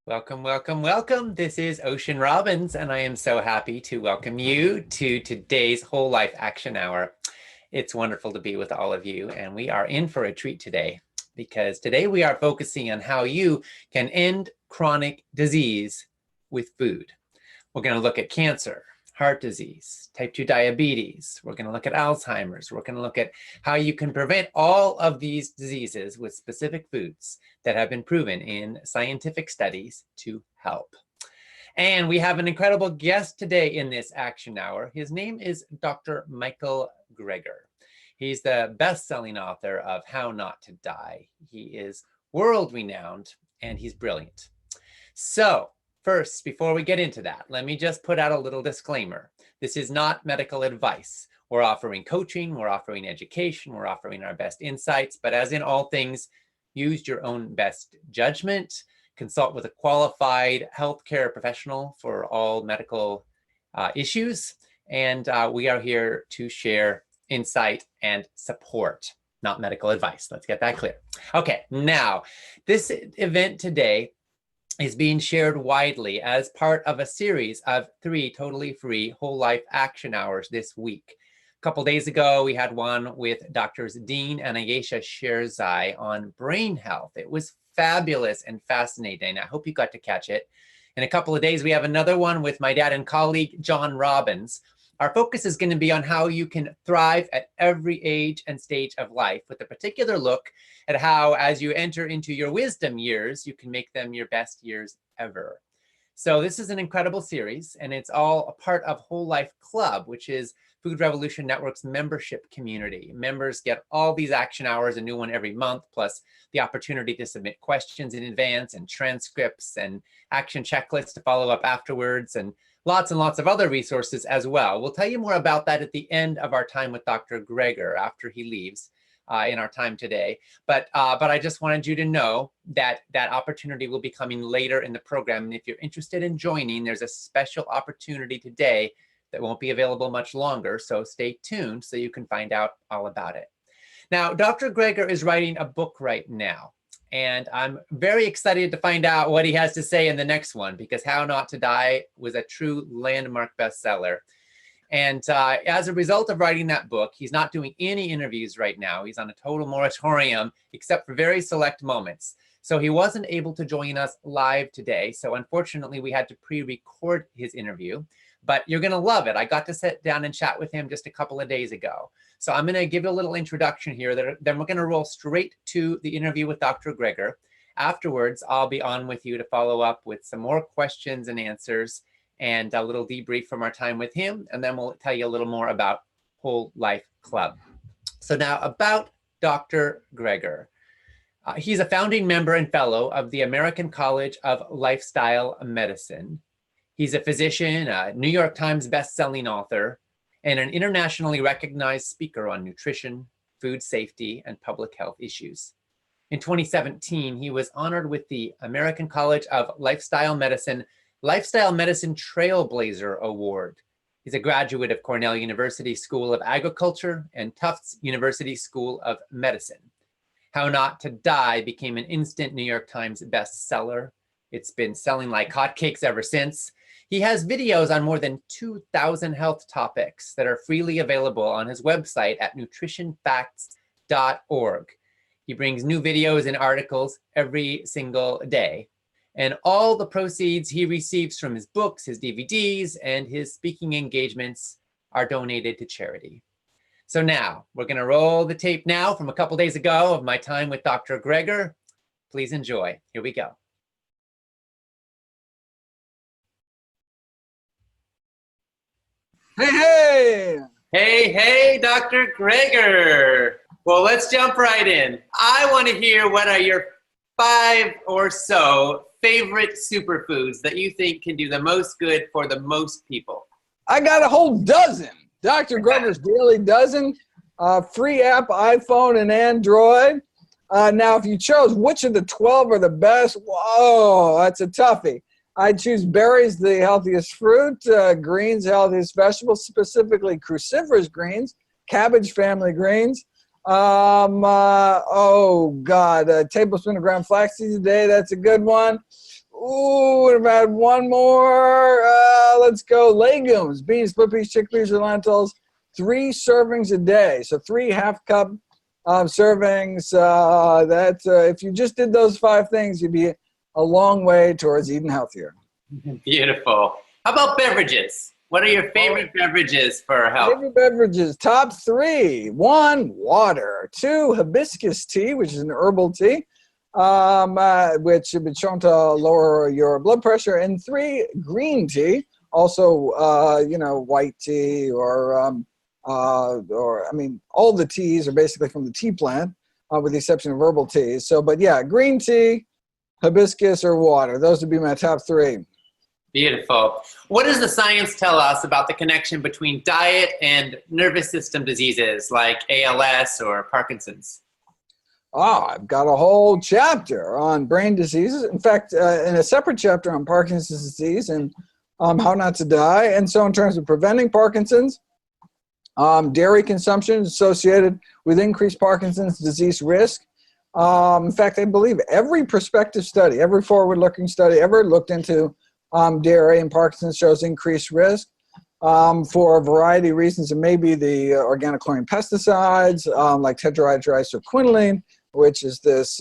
Welcome, welcome, welcome. This is Ocean Robbins, and I am so happy to welcome you to today's Whole Life Action Hour. It's wonderful to be with all of you, and we are in for a treat today because today we are focusing on how you can end chronic disease with food. We're going to look at cancer, heart disease, type 2 diabetes. We're going to look at Alzheimer's. We're going to look at how you can prevent all of these diseases with specific foods that have been proven in scientific studies to help. And we have an incredible guest today in this action hour. His name is Dr. Michael Greger. He's the best-selling author of How Not to Die. He is world-renowned and he's brilliant. So, first, before we get into that, let me just put out a little disclaimer. This is not medical advice. We're offering coaching, we're offering education, we're offering our best insights, but as in all things, use your own best judgment, consult with a qualified healthcare professional for all medical issues, and we are here to share insight and support, not medical advice. Let's get that clear. Okay, now, this event today is being shared widely as part of a series of 3 totally free whole life action hours this week. A couple days ago, we had one with Drs. Dean and Ayesha Sherzai on brain health. It was fabulous and fascinating. I hope you got to catch it. In a couple of days, we have another one with my dad and colleague, John Robbins. Our focus is going to be on how you can thrive at every age and stage of life, with a particular look at how, as you enter into your wisdom years, you can make them your best years ever. So this is an incredible series, and it's all a part of Whole Life Club, which is Food Revolution Network's membership community. Members get all these action hours, a new one every month, plus the opportunity to submit questions in advance and transcripts and action checklists to follow up afterwards, and lots of other resources as well. We'll tell you more about that at the end of our time with Dr. Greger after he leaves in our time today. But I just wanted you to know that that opportunity will be coming later in the program. And if you're interested in joining, there's a special opportunity today that won't be available much longer. So stay tuned so you can find out all about it. Now, Dr. Greger is writing a book right now, and I'm very excited to find out what he has to say in the next one, because How Not to Die was a true landmark bestseller. And as a result of writing that book, he's not doing any interviews right now. He's on a total moratorium, except for very select moments. So he wasn't able to join us live today. So unfortunately, we had to pre-record his interview. But you're going to love it. I got to sit down and chat with him just a couple of days ago. So I'm going to give you a little introduction here. Then we're going to roll straight to the interview with Dr. Greger. Afterwards, I'll be on with you to follow up with some more questions and answers and a little debrief from our time with him. And then we'll tell you a little more about Whole Life Club. So now about Dr. Greger. He's a founding member and fellow of the American College of Lifestyle Medicine. He's a physician, a New York Times best-selling author, and an internationally recognized speaker on nutrition, food safety, and public health issues. In 2017, he was honored with the American College of Lifestyle Medicine Trailblazer Award. He's a graduate of Cornell University School of Agriculture and Tufts University School of Medicine. How Not to Die became an instant New York Times bestseller. It's been selling like hotcakes ever since. He has videos on more than 2,000 health topics that are freely available on his website at nutritionfacts.org. He brings new videos and articles every single day. And all the proceeds he receives from his books, his DVDs, and his speaking engagements are donated to charity. So now, we're going to roll the tape now from a couple days ago of my time with Dr. Greger. Please enjoy. Here we go. Hey, hey! Hey, hey, Dr. Greger. Well, let's jump right in. I want to hear what are your 5 or so favorite superfoods that you think can do the most good for the most people. I got a whole dozen. Dr. Greger's Daily Dozen, free app, iPhone and Android. Now, if you chose which of the 12 are the best, whoa, that's a toughie. I'd choose berries, the healthiest fruit, greens, healthiest vegetables, specifically cruciferous greens, cabbage family greens. Oh God, a tablespoon of ground flaxseed a day, that's a good one. Ooh, I've had one more. Let's go. Legumes, beans, split peas, chickpeas, or lentils. 3 servings a day. So 3 half-cup servings. If you just did those 5 things, you'd be a long way towards eating healthier. Beautiful. How about beverages? What are your favorite beverages for health? Favorite beverages, top 3. 1, water. 2, hibiscus tea, which is an herbal tea, which have been shown to lower your blood pressure. And 3, green tea, also, white tea or I mean, all the teas are basically from the tea plant, with the exception of herbal teas. So, but yeah, green tea, hibiscus, or water. Those would be my top 3. Beautiful. What does the science tell us about the connection between diet and nervous system diseases like ALS or Parkinson's? I've got a whole chapter on brain diseases. In fact, in a separate chapter on Parkinson's disease and how not to die. And so in terms of preventing Parkinson's, dairy consumption is associated with increased Parkinson's disease risk. In fact, I believe every prospective study, every forward-looking study ever looked into dairy and Parkinson's shows increased risk for a variety of reasons. It may be the organochlorine pesticides like tetrahydroisoquinoline, which is this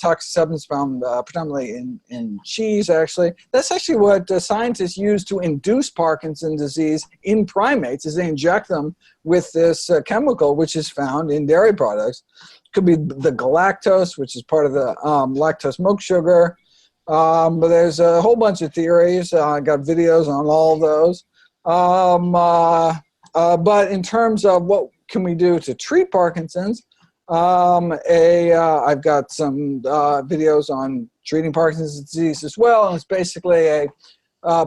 toxic substance found predominantly in cheese, actually. That's actually what scientists use to induce Parkinson's disease in primates, is they inject them with this chemical, which is found in dairy products. Could be the galactose, which is part of the lactose milk sugar. But there's a whole bunch of theories. I got videos on all of those. But in terms of what can we do to treat Parkinson's, I've got some videos on treating Parkinson's disease as well. And it's basically a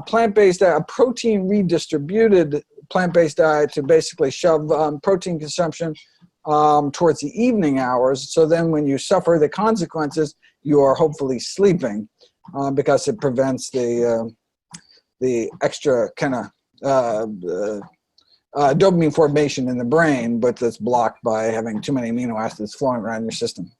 plant-based diet, a protein redistributed plant-based diet to basically shove protein consumption towards the evening hours. So then when you suffer the consequences, you are hopefully sleeping because it prevents the extra kind of dopamine formation in the brain, but that's blocked by having too many amino acids flowing around your system.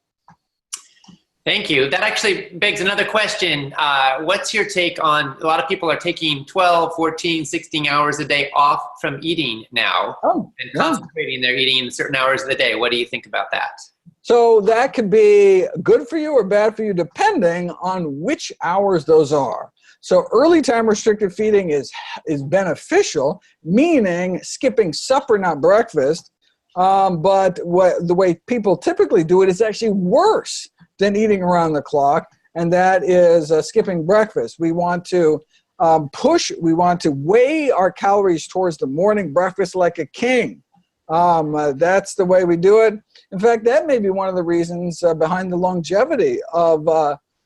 Thank you. That actually begs another question. What's your take on, a lot of people are taking 12, 14, 16 hours a day off from eating now and concentrating their eating in certain hours of the day. What do you think about that? So that could be good for you or bad for you depending on which hours those are. So early time restricted feeding is beneficial, meaning skipping supper, not breakfast. But the way people typically do it is actually worse than eating around the clock, and that is skipping breakfast. We want to we want to weigh our calories towards the morning breakfast like a king. That's the way we do it. In fact, that may be one of the reasons behind the longevity of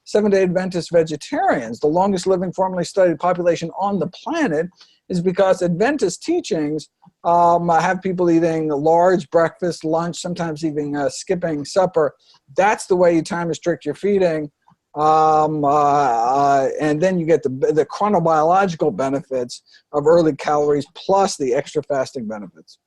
Seventh-day Adventist vegetarians. The longest living formerly studied population on the planet is because Adventist teachings have people eating a large breakfast, lunch, sometimes even skipping supper. That's the way you time restrict your feeding. And then you get the chronobiological benefits of early calories plus the extra fasting benefits.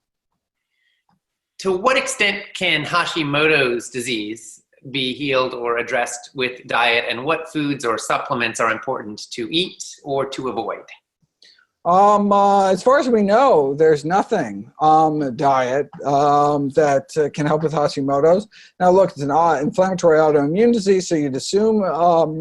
To what extent can Hashimoto's disease be healed or addressed with diet, and what foods or supplements are important to eat or to avoid? As far as we know, there's nothing diet that can help with Hashimoto's. Now, look, it's an inflammatory autoimmune disease, so you'd assume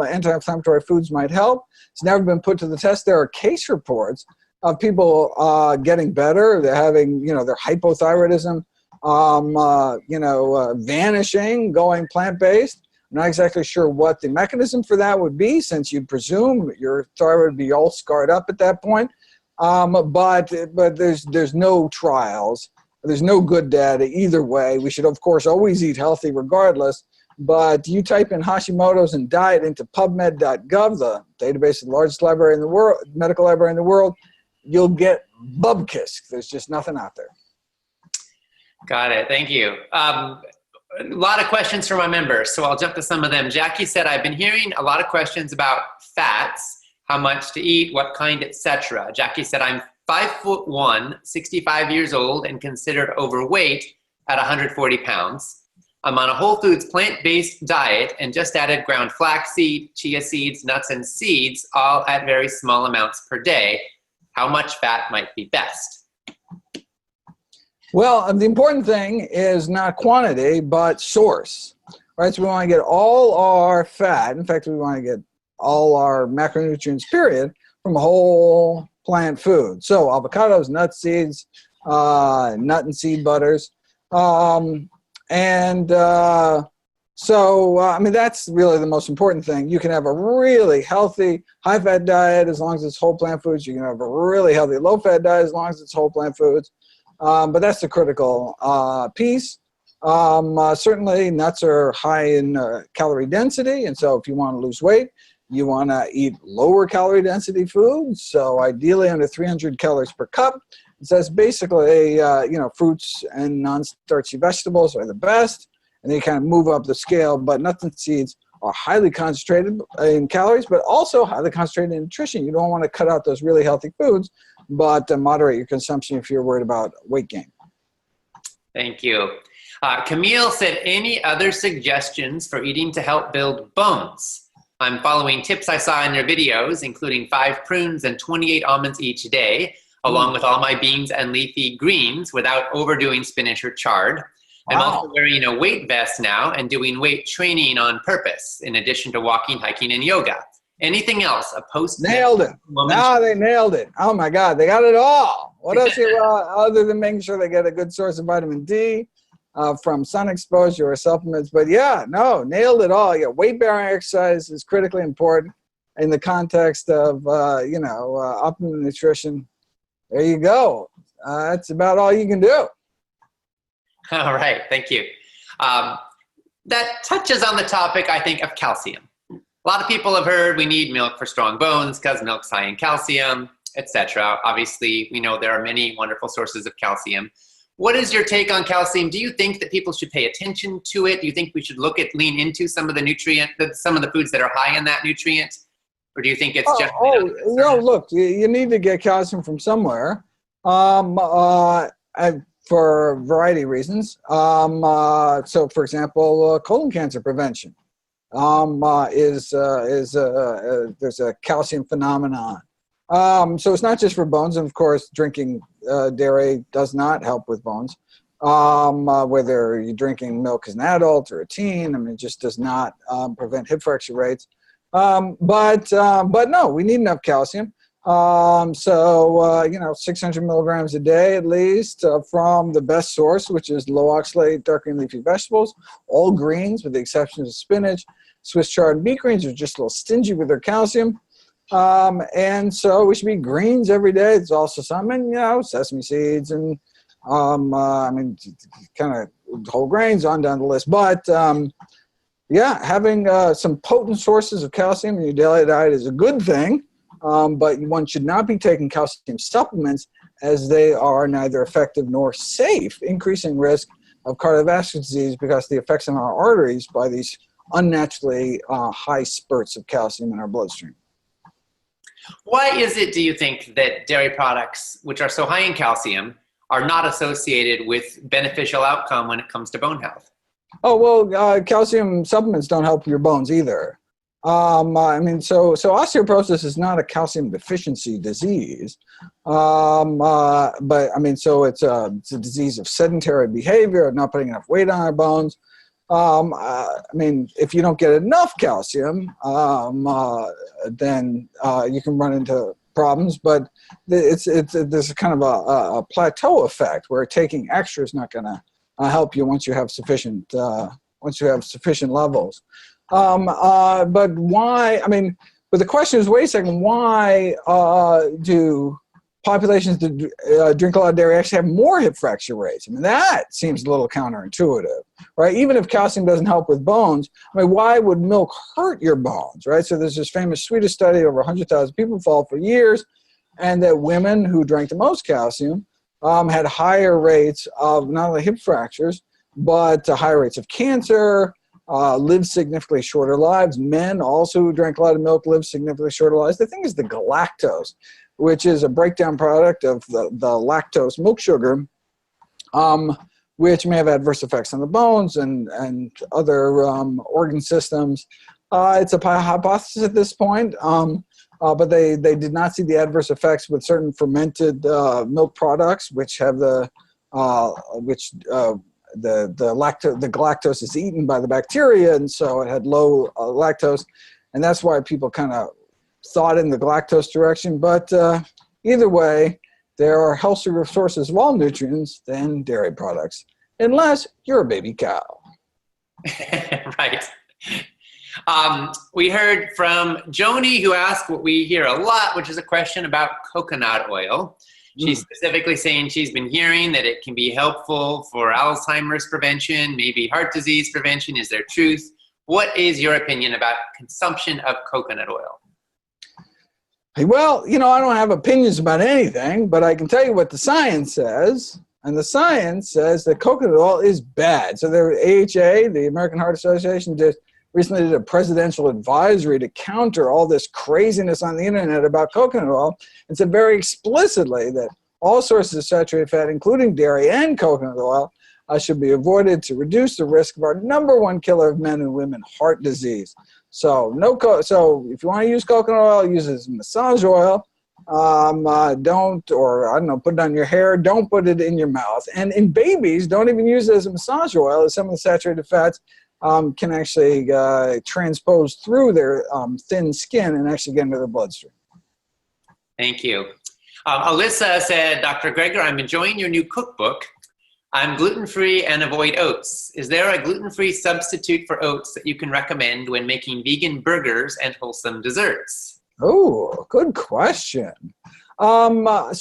anti-inflammatory foods might help. It's never been put to the test. There are case reports of people getting better. They're having, their hypothyroidism, vanishing, going plant-based. I'm not exactly sure what the mechanism for that would be, since you'd presume your thyroid would be all scarred up at that point. But there's no trials. There's no good data either way. We should, of course, always eat healthy regardless. But you type in Hashimoto's and diet into PubMed.gov, the database of the largest library in the world, medical library in the world, you'll get bubkiss. There's just nothing out there. Got it. Thank you. A lot of questions from our members, so I'll jump to some of them. Jackie said, I've been hearing a lot of questions about fats, how much to eat, what kind, etc. Jackie said, I'm 5'1", 65 years old, and considered overweight at 140 pounds. I'm on a whole foods plant-based diet and just added ground flaxseed, chia seeds, nuts, and seeds, all at very small amounts per day. How much fat might be best? Well, the important thing is not quantity, but source, right? So we want to get all our fat. In fact, we want to get all our macronutrients, period, from whole plant food. So avocados, nuts, seeds, nut and seed butters. I mean, that's really the most important thing. You can have a really healthy high-fat diet as long as it's whole plant foods. You can have a really healthy low-fat diet as long as it's whole plant foods. But that's the critical piece. Certainly, nuts are high in calorie density, and so if you want to lose weight, you want to eat lower calorie density foods. So ideally, under 300 calories per cup. So that's basically, fruits and non-starchy vegetables are the best, and they kind of move up the scale. But nuts and seeds are highly concentrated in calories, but also highly concentrated in nutrition. You don't want to cut out those really healthy foods, but moderate your consumption if you're worried about weight gain. Thank you. Camille said, any other suggestions for eating to help build bones? I'm following tips I saw in your videos, including 5 prunes and 28 almonds each day, along with all my beans and leafy greens without overdoing spinach or chard. I'm also wearing a weight vest now and doing weight training on purpose, in addition to walking, hiking, and yoga. Anything else? A post? Nailed it. They nailed it. Oh my God, they got it all. What else other than making sure they get a good source of vitamin D from sun exposure or supplements? But yeah, no, nailed it all. Yeah, weight-bearing exercise is critically important in the context of optimum nutrition. There you go. That's about all you can do. All right, thank you. That touches on the topic, I think, of calcium. A lot of people have heard we need milk for strong bones because milk's high in calcium, etc. Obviously, we know there are many wonderful sources of calcium. What is your take on calcium? Do you think that people should pay attention to it? Do you think we should lean into some of the foods that are high in that nutrient? Or do you think it's just... No, look, you need to get calcium from somewhere for a variety of reasons. So, for example, colon cancer prevention there's a calcium phenomenon. So it's not just for bones, and of course, drinking dairy does not help with bones. Whether you're drinking milk as an adult or a teen, I mean, it just does not prevent hip fracture rates. But no, we need enough calcium. 600 milligrams a day at least from the best source, which is low oxalate dark green leafy vegetables, all greens with the exception of spinach. Swiss chard and beet greens are just a little stingy with their calcium. And so we should eat greens every day. There's also some, sesame seeds and, kind of whole grains on down the list. But, having some potent sources of calcium in your daily diet is a good thing. But one should not be taking calcium supplements as they are neither effective nor safe, increasing risk of cardiovascular disease because of the effects on our arteries by these unnaturally high spurts of calcium in our bloodstream. Why is it, do you think, that dairy products, which are so high in calcium, are not associated with beneficial outcome when it comes to bone health? Oh, well, calcium supplements don't help your bones either. So osteoporosis is not a calcium deficiency disease, so it's a disease of sedentary behavior, of not putting enough weight on our bones. If you don't get enough calcium, then you can run into problems. But there's kind of a plateau effect where taking extra is not going to help you once you have sufficient levels. But why? But the question is, wait a second, why do populations that drink a lot of dairy actually have more hip fracture rates? That seems a little counterintuitive, right? Even if calcium doesn't help with bones, why would milk hurt your bones, right? So there's this famous Swedish study, over 100,000 people followed for years, and that women who drank the most calcium had higher rates of not only hip fractures, but higher rates of cancer, lived significantly shorter lives. Men also who drank a lot of milk lived significantly shorter lives. The thing is the galactose, which is a breakdown product of the lactose milk sugar, which may have adverse effects on the bones and other organ systems. It's a hypothesis at this point, but they did not see the adverse effects with certain fermented milk products, which have the galactose is eaten by the bacteria, and so it had low lactose, and that's why people kind of thought in the galactose direction. But either way, there are healthier sources of all nutrients than dairy products, unless you're a baby cow. Right. We heard from Joni, who asked what we hear a lot, which is a question about coconut oil. She's specifically saying she's been hearing that it can be helpful for Alzheimer's prevention, maybe heart disease prevention. Is there truth? What is your opinion about consumption of coconut oil? Well, I don't have opinions about anything, but I can tell you what the science says. And the science says that coconut oil is bad. So the AHA, the American Heart Association, recently did a presidential advisory to counter all this craziness on the internet about coconut oil, and said very explicitly that all sources of saturated fat, including dairy and coconut oil, should be avoided to reduce the risk of our #1 killer of men and women, heart disease. So so if you want to use coconut oil, use it as massage oil. Don't, or I don't know, put it on your hair. Don't put it in your mouth. And in babies, don't even use it as a massage oil, as some of the saturated fats can actually transpose through their thin skin and actually get into their bloodstream. Thank you. Alyssa said, Dr. Greger, I'm enjoying your new cookbook. I'm gluten-free and avoid oats. Is there a gluten-free substitute for oats that you can recommend when making vegan burgers and wholesome desserts? Oh, good question. Right,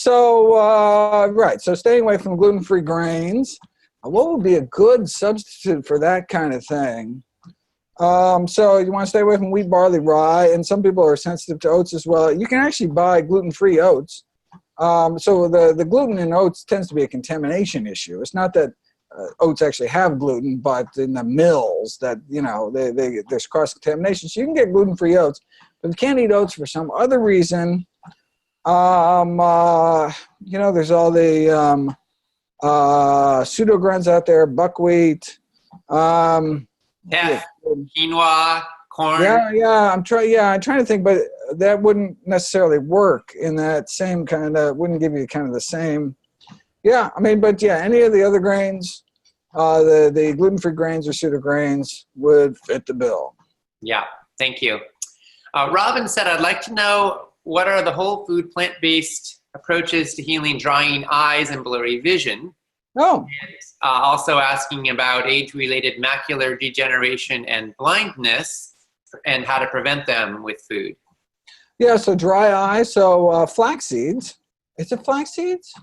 so staying away from gluten-free grains. What would be a good substitute for that kind of thing? So you want to stay away from wheat, barley, rye, and some people are sensitive to oats as well. You can actually buy gluten-free oats. So the gluten in oats tends to be a contamination issue. It's not that oats actually have gluten, but in the mills that, there's cross-contamination. So you can get gluten-free oats, but if you can't eat oats for some other reason, there's all the pseudo-grains out there, buckwheat. Quinoa, corn. I'm trying to think, but that wouldn't necessarily work in that same kind of, wouldn't give you kind of the same. Any of the other grains, the gluten-free grains or pseudo-grains would fit the bill. Yeah, thank you. Robin said, I'd like to know what are the whole food plant-based approaches to healing drying eyes and blurry vision? Oh. And, also asking about age-related macular degeneration and blindness and how to prevent them with food. Yeah, so dry eye, so flax seeds. Is it flax seeds?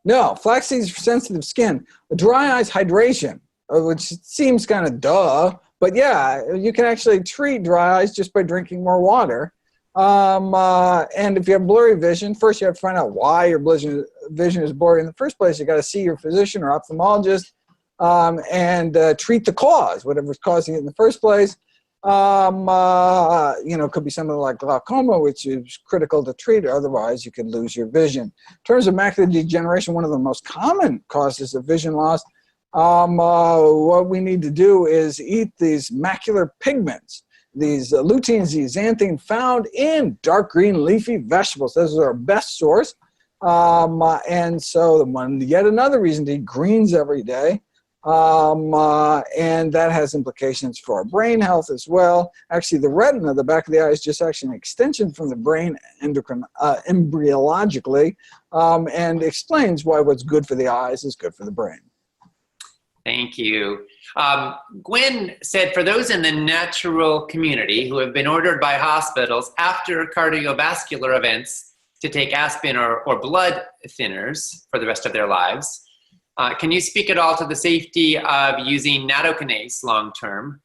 No, flax seeds for sensitive skin. Dry eyes hydration, which seems kind of duh, but yeah, you can actually treat dry eyes just by drinking more water. And if you have blurry vision, first you have to find out why your vision is blurry in the first place. You got to see your physician or ophthalmologist and treat the cause, whatever's causing it in the first place. Could be something like glaucoma, which is critical to treat. Otherwise, you could lose your vision. In terms of macular degeneration, one of the most common causes of vision loss, what we need to do is eat these macular pigments. These luteins, these xanthine found in dark green leafy vegetables. Those are our best source. And so yet another reason to eat greens every day. And that has implications for our brain health as well. Actually, the retina, the back of the eye, is just actually an extension from the brain embryologically, and explains why what's good for the eyes is good for the brain. Thank you. Gwen said, for those in the natural community who have been ordered by hospitals after cardiovascular events to take aspirin or blood thinners for the rest of their lives, can you speak at all to the safety of using nattokinase long-term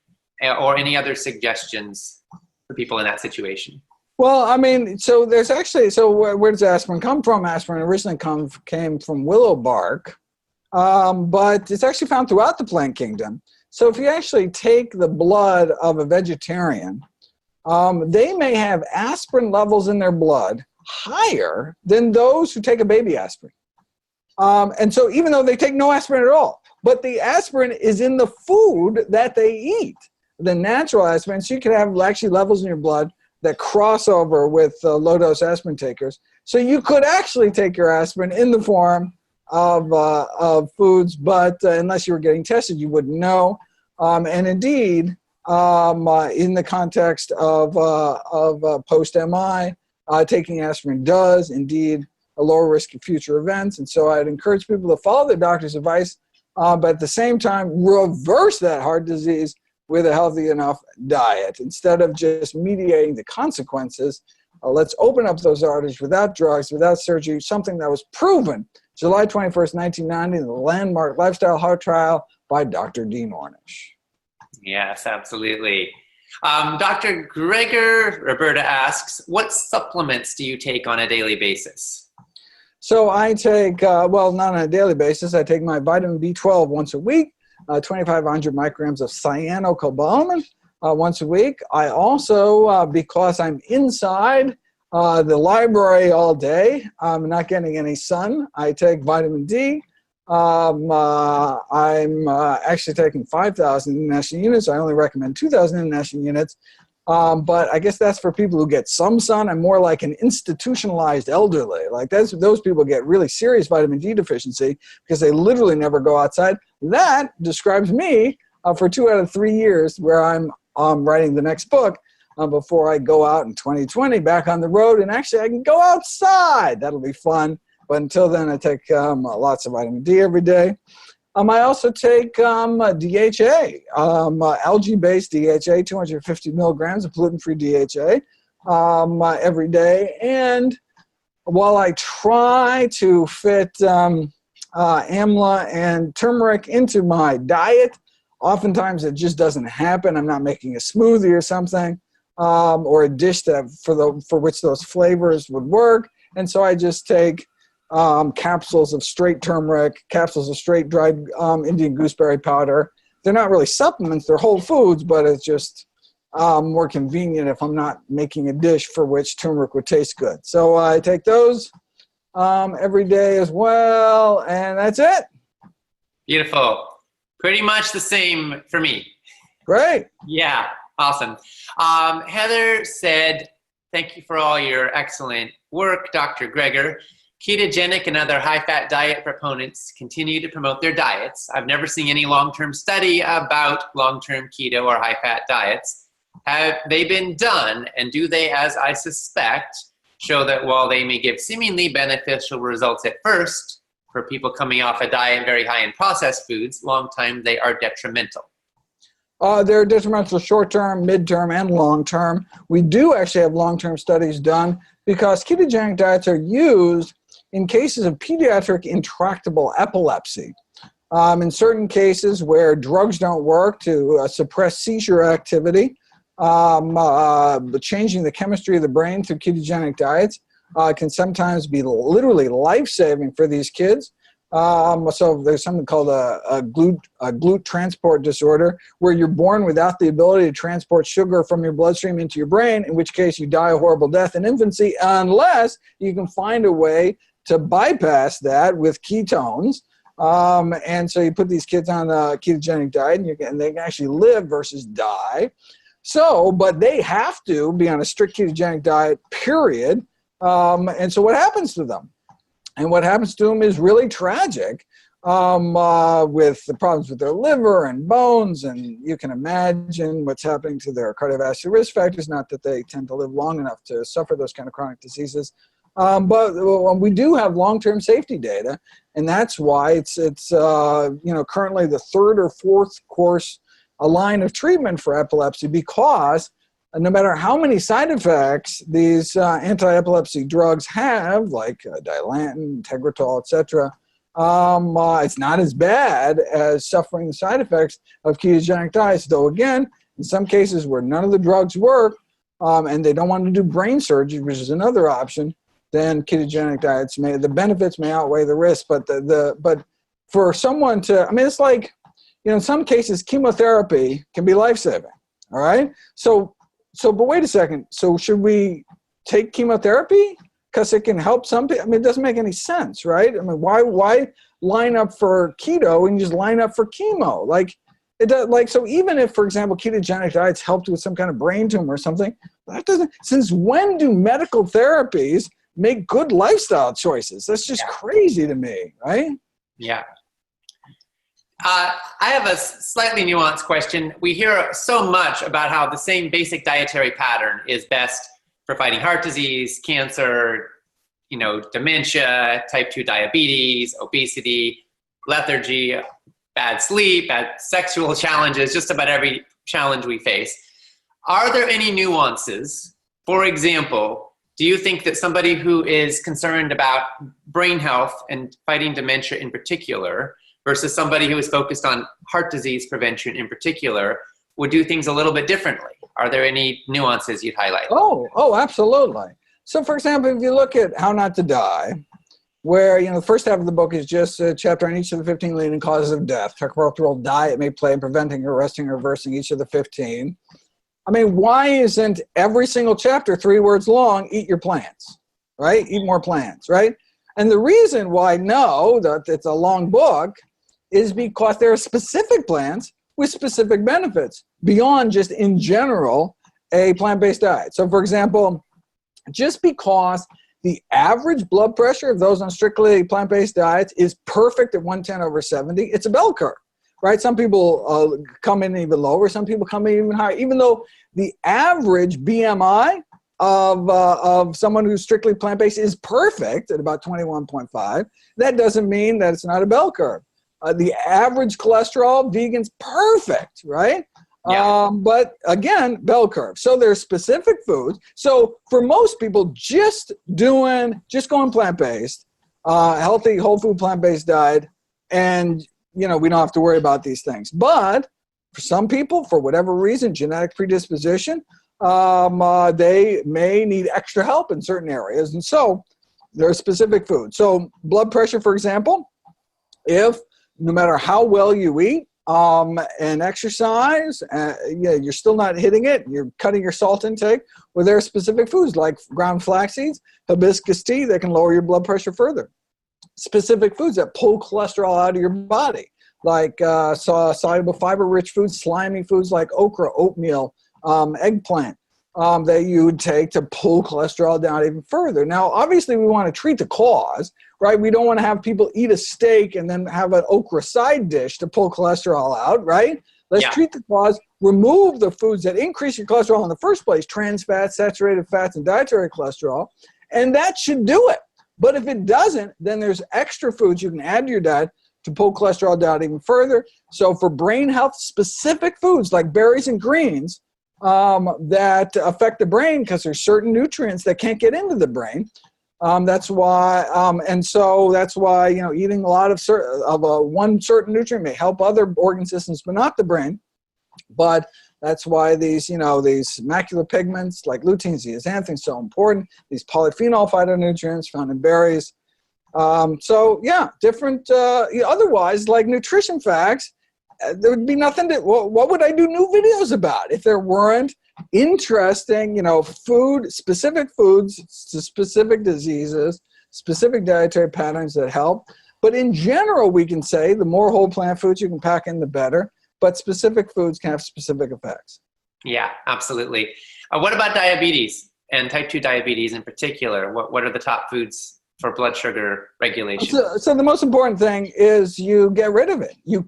or any other suggestions for people in that situation? Well, so there's actually, where does aspirin come from? Aspirin originally came from willow bark. But it's actually found throughout the plant kingdom. So if you actually take the blood of a vegetarian, they may have aspirin levels in their blood higher than those who take a baby aspirin. And so even though they take no aspirin at all, but the aspirin is in the food that they eat, the natural aspirin. So you can have actually levels in your blood that cross over with low-dose aspirin takers. So you could actually take your aspirin in the form of foods, but unless you were getting tested, you wouldn't know. And indeed, in the context of post-MI, taking aspirin does indeed a lower risk of future events. And so I'd encourage people to follow their doctor's advice, but at the same time, reverse that heart disease with a healthy enough diet. Instead of just mediating the consequences, let's open up those arteries without drugs, without surgery, something that was proven July 21st, 1990, in the landmark lifestyle heart trial by Dr. Dean Ornish. Yes, absolutely. Dr. Gregor, Roberta asks, what supplements do you take on a daily basis? So I take, well, not on a daily basis. I take my vitamin B12 once a week, 2,500 micrograms of cyanocobalamin once a week. I also, because I'm inside the library all day, I'm not getting any sun, I take vitamin D. I'm actually taking 5,000 international units. I only recommend 2,000 international units. But I guess that's for people who get some sun. I'm more like an institutionalized elderly. Like those people get really serious vitamin D deficiency because they literally never go outside. That describes me for 2 out of 3 years where I'm writing the next book before I go out in 2020 back on the road. And actually I can go outside. That'll be fun. But until then, I take lots of vitamin D every day. I also take DHA, algae-based DHA, 250 milligrams of gluten-free DHA every day. And while I try to fit amla and turmeric into my diet, oftentimes it just doesn't happen. I'm not making a smoothie or something, or a dish that for which those flavors would work. And so I just take capsules of straight turmeric, capsules of straight dried Indian gooseberry powder. They're not really supplements, they're whole foods, but it's just more convenient if I'm not making a dish for which turmeric would taste good. So I take those every day as well, and that's it. Beautiful. Pretty much the same for me. Great. Yeah, awesome. Heather said, thank you for all your excellent work, Dr. Gregor. Ketogenic and other high-fat diet proponents continue to promote their diets. I've never seen any long-term study about long-term keto or high-fat diets. Have they been done, and do they, as I suspect, show that while they may give seemingly beneficial results at first, for people coming off a diet very high in processed foods, long time they are detrimental? They're detrimental short-term, mid-term, and long-term. We do actually have long-term studies done because ketogenic diets are used in cases of pediatric intractable epilepsy. In certain cases where drugs don't work to suppress seizure activity, changing the chemistry of the brain through ketogenic diets can sometimes be literally life-saving for these kids. So there's something called a GLUT transport disorder, where you're born without the ability to transport sugar from your bloodstream into your brain, in which case you die a horrible death in infancy, unless you can find a way to bypass that with ketones. And so you put these kids on a ketogenic diet, and they can actually live versus die. So, but they have to be on a strict ketogenic diet, period. And so what happens to them? And what happens to them is really tragic, with the problems with their liver and bones, and you can imagine what's happening to their cardiovascular risk factors, not that they tend to live long enough to suffer those kind of chronic diseases. But we do have long-term safety data, and that's why it's currently the third or fourth course a line of treatment for epilepsy, because no matter how many side effects these anti-epilepsy drugs have, like Dilantin, Tegretol, etc., it's not as bad as suffering the side effects of ketogenic diets. Though again, in some cases where none of the drugs work, and they don't want to do brain surgery, which is another option, then ketogenic diets the benefits may outweigh the risk. But but for someone to, I mean, it's like, in some cases chemotherapy can be life-saving. All right, but wait a second. So should we take chemotherapy? because it can help some people. I mean, it doesn't make any sense, right? I mean, why line up for keto and just line up for chemo? Like, it does, like, so even if, for example, ketogenic diets helped with some kind of brain tumor or something, that doesn't, since when do medical therapies make good lifestyle choices? That's just crazy to me, right? Yeah. I have a slightly nuanced question. We hear so much about how the same basic dietary pattern is best for fighting heart disease, cancer, dementia, type 2 diabetes, obesity, lethargy, bad sleep, bad sexual challenges, just about every challenge we face. Are there any nuances? For example, do you think that somebody who is concerned about brain health and fighting dementia in particular versus somebody who is focused on heart disease prevention in particular would do things a little bit differently? Are there any nuances you'd highlight? Oh, absolutely. So, for example, if you look at How Not to Die, where, the first half of the book is just a chapter on each of the 15 leading causes of death. Talk about the role diet may play in preventing, arresting, or reversing each of the 15. I mean, why isn't every single chapter 3 words long, eat your plants, right? Eat more plants, right? And the reason why that it's a long book is because there are specific plants with specific benefits beyond just in general a plant-based diet. So, for example, just because the average blood pressure of those on strictly plant-based diets is perfect at 110/70, it's a bell curve, right? Some people come in even lower, some people come in even higher, even though the average BMI of someone who's strictly plant-based is perfect at about 21.5. That doesn't mean that it's not a bell curve. The average cholesterol, vegan's perfect, right? Yeah. But again, bell curve. So there's specific foods. So for most people, just going plant-based, healthy, whole food plant-based diet, and we don't have to worry about these things. But for some people, for whatever reason, genetic predisposition, they may need extra help in certain areas. And so there are specific foods. So blood pressure, for example, if no matter how well you eat and exercise, you're still not hitting it, you're cutting your salt intake, well, there are specific foods like ground flax seeds, hibiscus tea that can lower your blood pressure further. Specific foods that pull cholesterol out of your body, like soluble fiber-rich foods, slimy foods like okra, oatmeal, eggplant, that you would take to pull cholesterol down even further. Now, obviously, we want to treat the cause, right? We don't want to have people eat a steak and then have an okra side dish to pull cholesterol out, right? Let's treat the cause, remove the foods that increase your cholesterol in the first place, trans fats, saturated fats, and dietary cholesterol, and that should do it. But if it doesn't, then there's extra foods you can add to your diet to pull cholesterol down even further. So for brain health, specific foods like berries and greens that affect the brain because there's certain nutrients that can't get into the brain. That's why, eating a lot of one certain nutrient may help other organ systems, but not the brain. But that's why these macular pigments like lutein, zeaxanthin is so important. These polyphenol phytonutrients found in berries. Different. Otherwise, like nutrition facts, there would be nothing to. What would I do new videos about if there weren't interesting, specific foods to specific diseases, specific dietary patterns that help. But in general, we can say the more whole plant foods you can pack in, the better. But specific foods can have specific effects. Yeah, absolutely. What about diabetes and type 2 diabetes in particular? What are the top foods for blood sugar regulation? So the most important thing is you get rid of it. You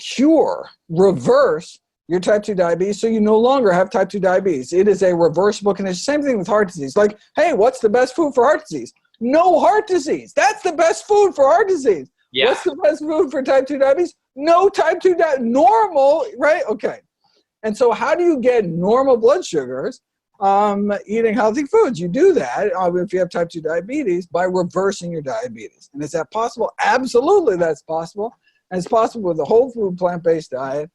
reverse your type 2 diabetes so you no longer have type 2 diabetes. It is a reversible condition. Same thing with heart disease. Like, hey, what's the best food for heart disease? No heart disease. That's the best food for heart disease. Yeah. What's the best food for type 2 diabetes? No type 2 diabetes. Normal, right? Okay. And so how do you get normal blood sugars? Eating healthy foods. You do that if you have type 2 diabetes by reversing your diabetes. And is that possible? Absolutely, that's possible. And it's possible with a whole food plant-based diet,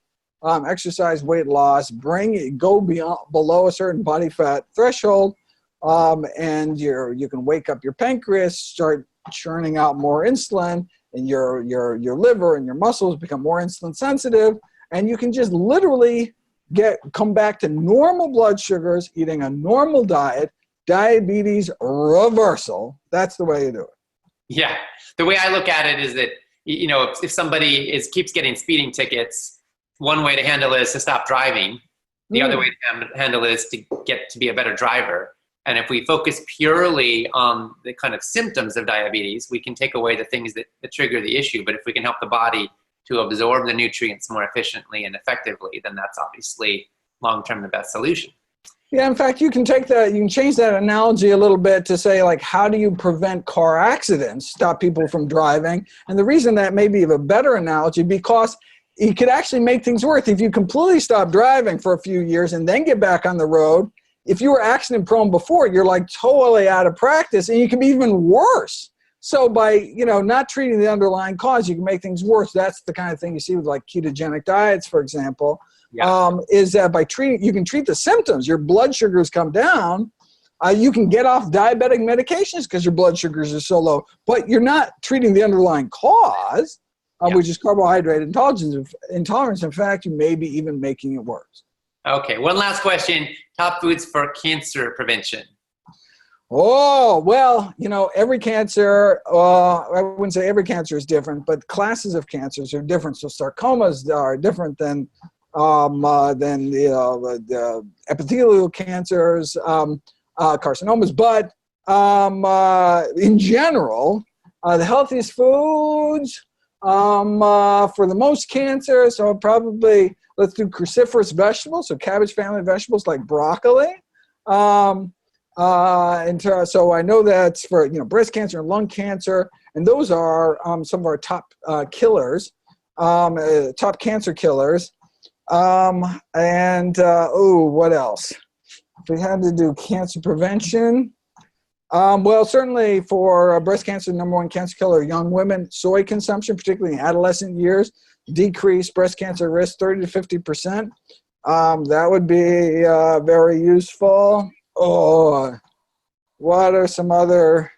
exercise, weight loss, go below a certain body fat threshold, and you can wake up your pancreas, start churning out more insulin, and your liver and your muscles become more insulin sensitive, and you can just literally come back to normal blood sugars, eating a normal diet, diabetes reversal. That's the way you do it. Yeah. The way I look at it is that, you know, if somebody keeps getting speeding tickets, one way to handle it is to stop driving. The other way to handle it is to get to be a better driver. And if we focus purely on the kind of symptoms of diabetes, we can take away the things that trigger the issue. But if we can help the body to absorb the nutrients more efficiently and effectively, then that's obviously long-term the best solution. Yeah, in fact, you can take that, you can change that analogy a little bit to say, like, how do you prevent car accidents, stop people from driving? And the reason that may be a better analogy, because it could actually make things worse. If you completely stop driving for a few years and then get back on the road, if you were accident prone before, you're like totally out of practice, and you can be even worse. So by, you know, not treating the underlying cause, you can make things worse. That's the kind of thing you see with like ketogenic diets, for example. Yeah. Is that by treating, you can treat the symptoms. Your blood sugars come down. You can get off diabetic medications because your blood sugars are so low, but you're not treating the underlying cause, which is carbohydrate intolerance. In fact, you may be even making it worse. Okay, one last question. Top foods for cancer prevention. Oh, well, you know, every cancer, I wouldn't say every cancer is different, but classes of cancers are different. So sarcomas are different than the epithelial cancers, carcinomas. But in general, the healthiest foods for the most cancer, so probably let's do cruciferous vegetables, so cabbage family vegetables like broccoli. So I know that's for, you know, breast cancer and lung cancer, and those are some of our top killers, top cancer killers. What else? If we had to do cancer prevention, well, certainly for breast cancer, number one cancer killer, young women, soy consumption, particularly in adolescent years, decrease breast cancer risk 30 to 50%. That would be very useful. Oh, what are some other,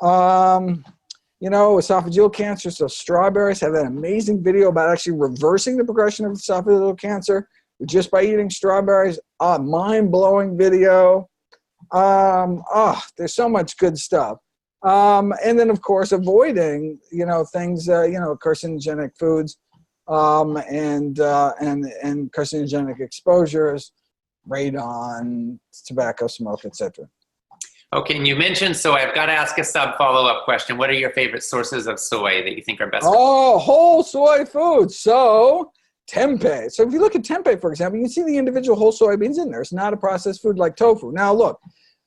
you know, esophageal cancer? So strawberries have an amazing video about actually reversing the progression of esophageal cancer just by eating strawberries. Mind-blowing video. There's so much good stuff. And then, of course, avoiding, you know, things, you know, carcinogenic foods and carcinogenic exposures, radon, tobacco smoke, etc. Okay, and you mentioned soy. I've got to ask a follow-up question. What are your favorite sources of soy that you think are best? Oh, whole soy foods. So tempeh. So if you look at tempeh, for example, you can see the individual whole soybeans in there. It's not a processed food like tofu. Now, look,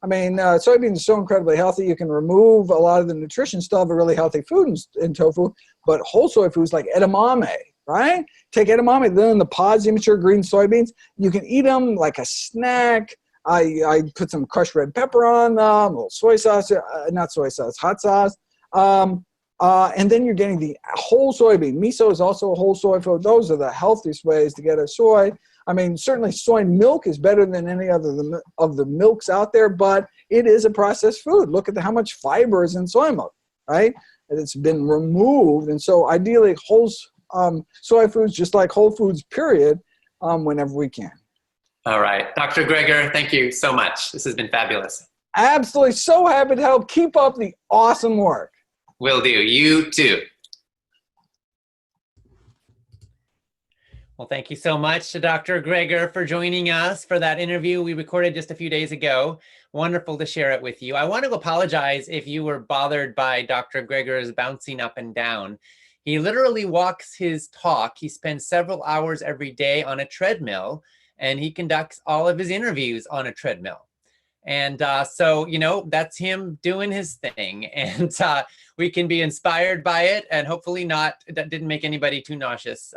I mean, soybeans are so incredibly healthy. You can remove a lot of the nutrition, still have a really healthy food in tofu, but whole soy foods like edamame, right? Take edamame, then the pods, immature green soybeans. You can eat them like a snack. I put some crushed red pepper on them, a little soy sauce, not soy sauce, hot sauce. And then you're getting the whole soybean. Miso is also a whole soy food. Those are the healthiest ways to get a soy. I mean, certainly soy milk is better than any other of the milks out there, but it is a processed food. Look at how much fiber is in soy milk, right? And it's been removed. And so ideally, whole soy foods, just like whole foods, period, whenever we can. All right. Dr. Greger, thank you so much. This has been fabulous. Absolutely. So happy to help. Keep up the awesome work. Will do. You too. Well, thank you so much to Dr. Greger for joining us for that interview we recorded just a few days ago. Wonderful to share it with you. I want to apologize if you were bothered by Dr. Greger's bouncing up and down. He literally walks his talk. He spends several hours every day on a treadmill, and he conducts all of his interviews on a treadmill. And so, you know, that's him doing his thing. And we can be inspired by it, and hopefully that didn't make anybody too nauseous.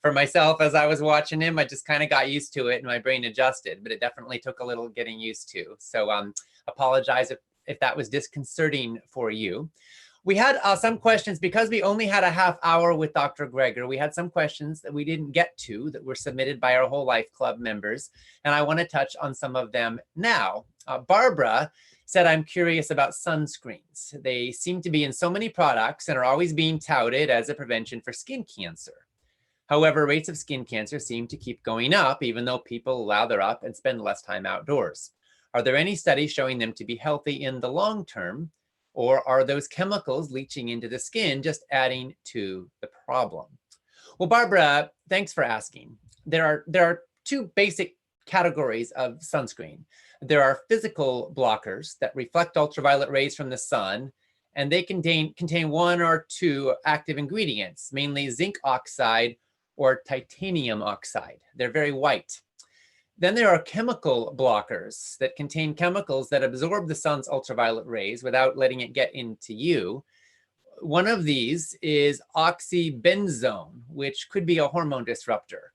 For myself, as I was watching him, I just kind of got used to it and my brain adjusted, but it definitely took a little getting used to. So apologize if that was disconcerting for you. We had some questions because we only had a half hour with Dr. Greger. We had some questions that we didn't get to that were submitted by our Whole Life Club members, and I want to touch on some of them now. Barbara said, I'm curious about sunscreens. They seem to be in so many products and are always being touted as a prevention for skin cancer. However, rates of skin cancer seem to keep going up, even though people lather up and spend less time outdoors. Are there any studies showing them to be healthy in the long term, or are those chemicals leaching into the skin just adding to the problem? Well, Barbara, thanks for asking. There are two basic categories of sunscreen. There are physical blockers that reflect ultraviolet rays from the sun, and they contain one or two active ingredients, mainly zinc oxide or titanium oxide. They're very white. Then there are chemical blockers that contain chemicals that absorb the sun's ultraviolet rays without letting it get into you. One of these is oxybenzone, which could be a hormone disruptor.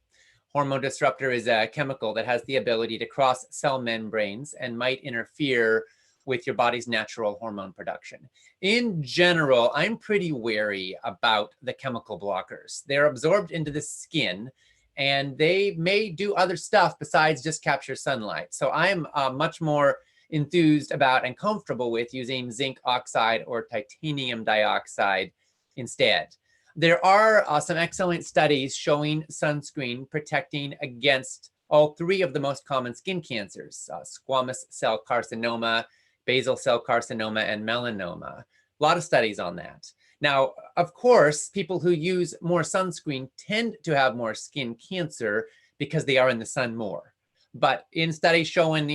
Hormone disruptor is a chemical that has the ability to cross cell membranes and might interfere with your body's natural hormone production. In general, I'm pretty wary about the chemical blockers. They're absorbed into the skin, and they may do other stuff besides just capture sunlight. So I'm much more enthused about and comfortable with using zinc oxide or titanium dioxide instead. There are some excellent studies showing sunscreen protecting against all three of the most common skin cancers, squamous cell carcinoma, basal cell carcinoma, and melanoma. A lot of studies on that. Now, of course, people who use more sunscreen tend to have more skin cancer because they are in the sun more. But in studies showing,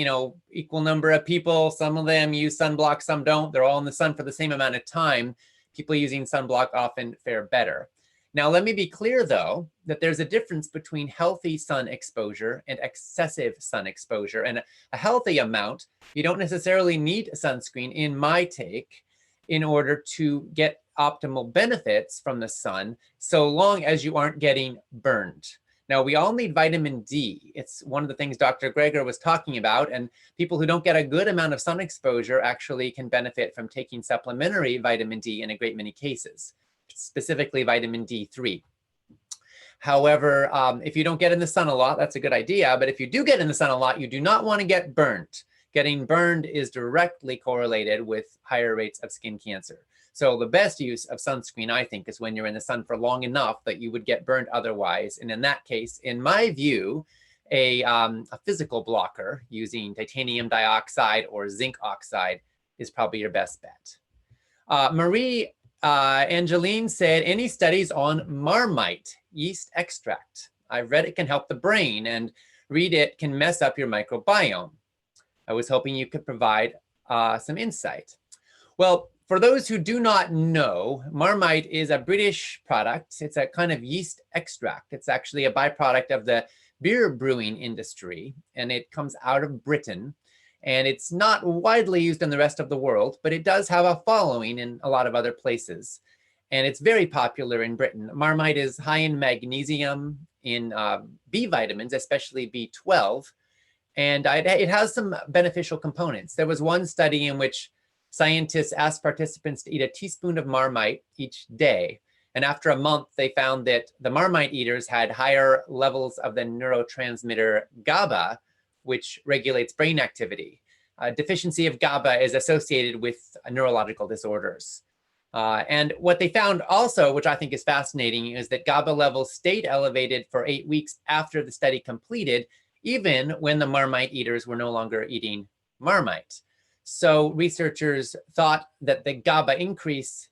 equal number of people, some of them use sunblock, some don't. They're all in the sun for the same amount of time. People using sunblock often fare better. Now, let me be clear, though, that there's a difference between healthy sun exposure and excessive sun exposure. And a healthy amount, you don't necessarily need sunscreen, in my take, in order to get optimal benefits from the sun, so long as you aren't getting burned. Now, we all need vitamin D. It's one of the things Dr. Greger was talking about, and people who don't get a good amount of sun exposure actually can benefit from taking supplementary vitamin D in a great many cases, specifically vitamin D3. However, if you don't get in the sun a lot, that's a good idea, but if you do get in the sun a lot, you do not want to get burnt. Getting burned is directly correlated with higher rates of skin cancer. So the best use of sunscreen, I think, is when you're in the sun for long enough that you would get burned otherwise. And in that case, in my view, a physical blocker using titanium dioxide or zinc oxide is probably your best bet. Marie Angeline said, any studies on Marmite yeast extract? I read it can help the brain, and read it can mess up your microbiome. I was hoping you could provide some insight. Well, for those who do not know, Marmite is a British product. It's a kind of yeast extract. It's actually a byproduct of the beer brewing industry, and it comes out of Britain. And it's not widely used in the rest of the world, but it does have a following in a lot of other places. And it's very popular in Britain. Marmite is high in magnesium, in B vitamins, especially B12. And it has some beneficial components. There was one study in which scientists asked participants to eat a teaspoon of Marmite each day. And after a month, they found that the Marmite eaters had higher levels of the neurotransmitter GABA, which regulates brain activity. Deficiency of GABA is associated with neurological disorders. And what they found also, which I think is fascinating, is that GABA levels stayed elevated for 8 weeks after the study completed, even when the Marmite eaters were no longer eating Marmite. So researchers thought that the GABA increase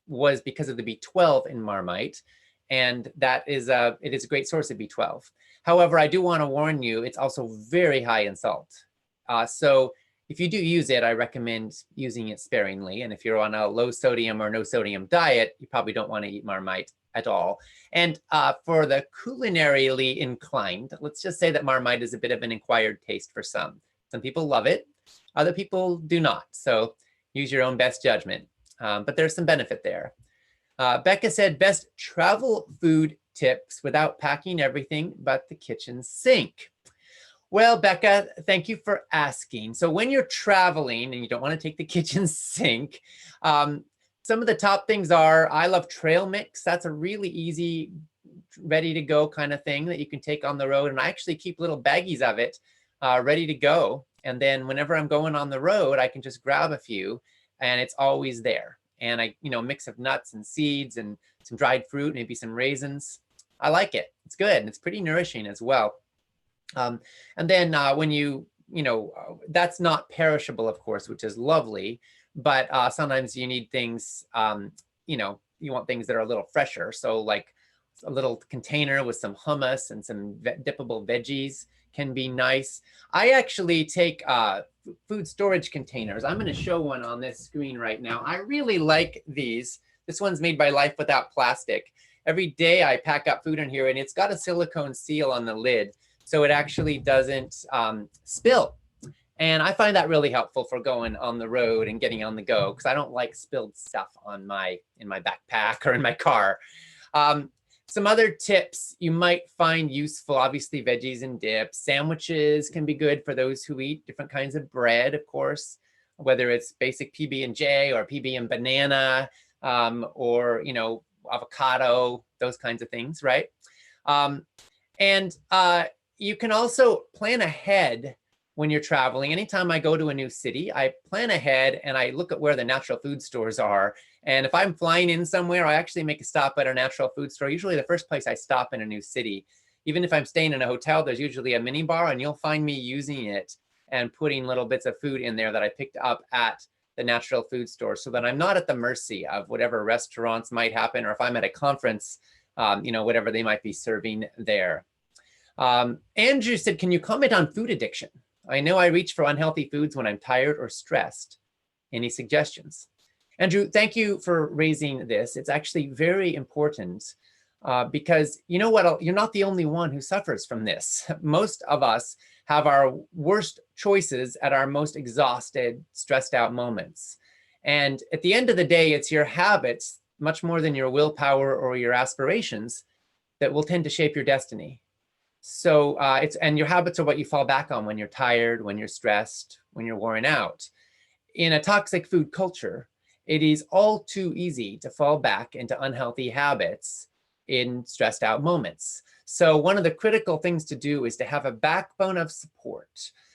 was because of the B12 in Marmite, and it is a great source of B12. However, I do want to warn you, it's also very high in salt. So if you do use it, I recommend using it sparingly. And if you're on a low sodium or no sodium diet, you probably don't want to eat Marmite at all. And for the culinarily inclined, let's just say that Marmite is a bit of an acquired taste for some. Some people love it, other people do not. So use your own best judgment. But there's some benefit there. Becca said, best travel food tips without packing everything but the kitchen sink. Well, Becca, thank you for asking. So when you're traveling and you don't want to take the kitchen sink, some of the top things are, I love trail mix. That's a really easy, ready to go kind of thing that you can take on the road. And I actually keep little baggies of it ready to go. And then whenever I'm going on the road, I can just grab a few and it's always there. And I, mix of nuts and seeds and some dried fruit, maybe some raisins. I like it. It's good. And it's pretty nourishing as well. And then when you that's not perishable, of course, which is lovely. But sometimes you need things, you want things that are a little fresher. So like a little container with some hummus and some dippable veggies can be nice. I actually take food storage containers. I'm going to show one on this screen right now. I really like these. This one's made by Life Without Plastic. Every day I pack up food in here, and it's got a silicone seal on the lid, so it actually doesn't spill. And I find that really helpful for going on the road and getting on the go, because I don't like spilled stuff in my backpack or in my car. Some other tips you might find useful: obviously veggies and dips. Sandwiches can be good for those who eat different kinds of bread, of course, whether it's basic PB&J or PB and banana, or avocado, those kinds of things, right? And you can also plan ahead when you're traveling. Anytime I go to a new city, I plan ahead and I look at where the natural food stores are. And if I'm flying in somewhere, I actually make a stop at a natural food store. Usually the first place I stop in a new city. Even if I'm staying in a hotel, there's usually a mini bar, and you'll find me using it and putting little bits of food in there that I picked up at the natural food store, so that I'm not at the mercy of whatever restaurants might happen, or if I'm at a conference, whatever they might be serving there. Andrew said, can you comment on food addiction? I know I reach for unhealthy foods when I'm tired or stressed. Any suggestions? Andrew, thank you for raising this. It's actually very important because you know what? You're not the only one who suffers from this. Most of us have our worst choices at our most exhausted, stressed out moments. And at the end of the day, it's your habits, much more than your willpower or your aspirations, that will tend to shape your destiny. So and your habits are what you fall back on when you're tired, when you're stressed, when you're worn out. In a toxic food culture, it is all too easy to fall back into unhealthy habits in stressed out moments. So one of the critical things to do is to have a backbone of support.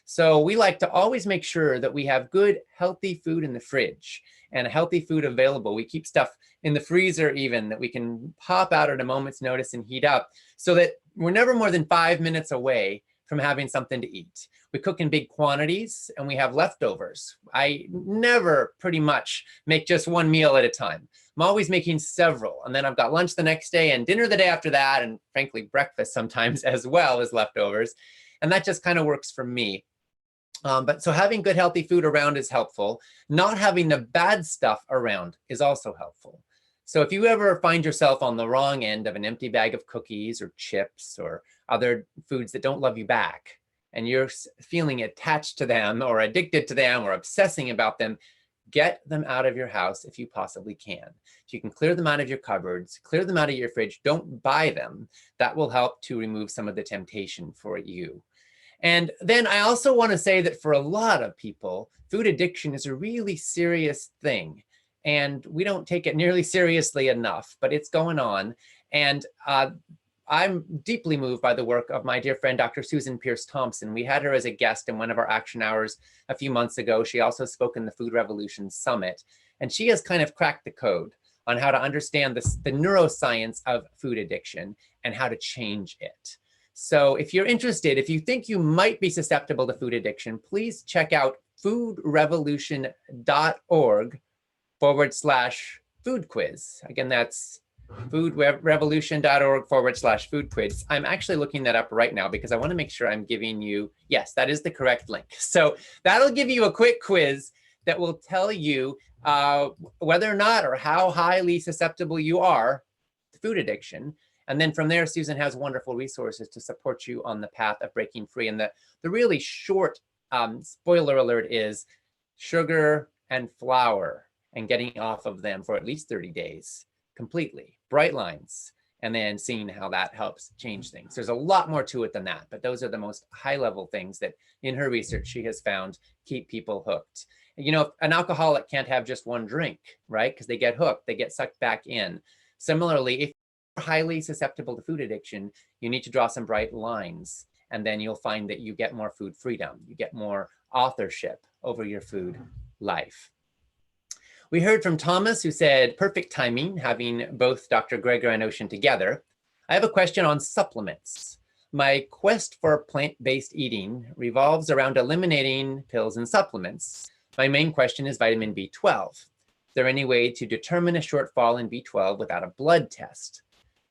So we like to always make sure that we have good, healthy food in the fridge and healthy food available. We keep stuff in the freezer even that we can pop out at a moment's notice and heat up, so that we're never more than 5 minutes away from having something to eat. We cook in big quantities and we have leftovers. I never pretty much make just one meal at a time. I'm always making several, and then I've got lunch the next day and dinner the day after that, and frankly, breakfast sometimes as well as leftovers. And that just kind of works for me. But so having good, healthy food around is helpful. Not having the bad stuff around is also helpful. So if you ever find yourself on the wrong end of an empty bag of cookies or chips or other foods that don't love you back, and you're feeling attached to them or addicted to them or obsessing about them, get them out of your house if you possibly can. If you can clear them out of your cupboards, clear them out of your fridge, don't buy them. That will help to remove some of the temptation for you. And then I also want to say that for a lot of people, food addiction is a really serious thing. And we don't take it nearly seriously enough, but it's going on. And I'm deeply moved by the work of my dear friend, Dr. Susan Pierce Thompson. We had her as a guest in one of our action hours a few months ago. She also spoke in the Food Revolution Summit. And she has kind of cracked the code on how to understand the neuroscience of food addiction and how to change it. So if you're interested, if you think you might be susceptible to food addiction, please check out foodrevolution.org/food quiz. Again, that's foodrevolution.org/food quiz. I'm actually looking that up right now because I want to make sure I'm giving you, yes, that is the correct link. So that'll give you a quick quiz that will tell you whether or not or how highly susceptible you are to food addiction. And then from there, Susan has wonderful resources to support you on the path of breaking free. And the really short spoiler alert is sugar and flour and getting off of them for at least 30 days completely, bright lines, and then seeing how that helps change things. There's a lot more to it than that, but those are the most high level things that in her research she has found keep people hooked. You know, an alcoholic can't have just one drink, right? Because they get hooked, they get sucked back in. Similarly, if highly susceptible to food addiction, you need to draw some bright lines, and then you'll find that you get more food freedom. You get more authorship over your food life. We heard from Thomas, who said, perfect timing, having both Dr. Greger and Ocean together. I have a question on supplements. My quest for plant-based eating revolves around eliminating pills and supplements. My main question is vitamin B12. Is there any way to determine a shortfall in B12 without a blood test?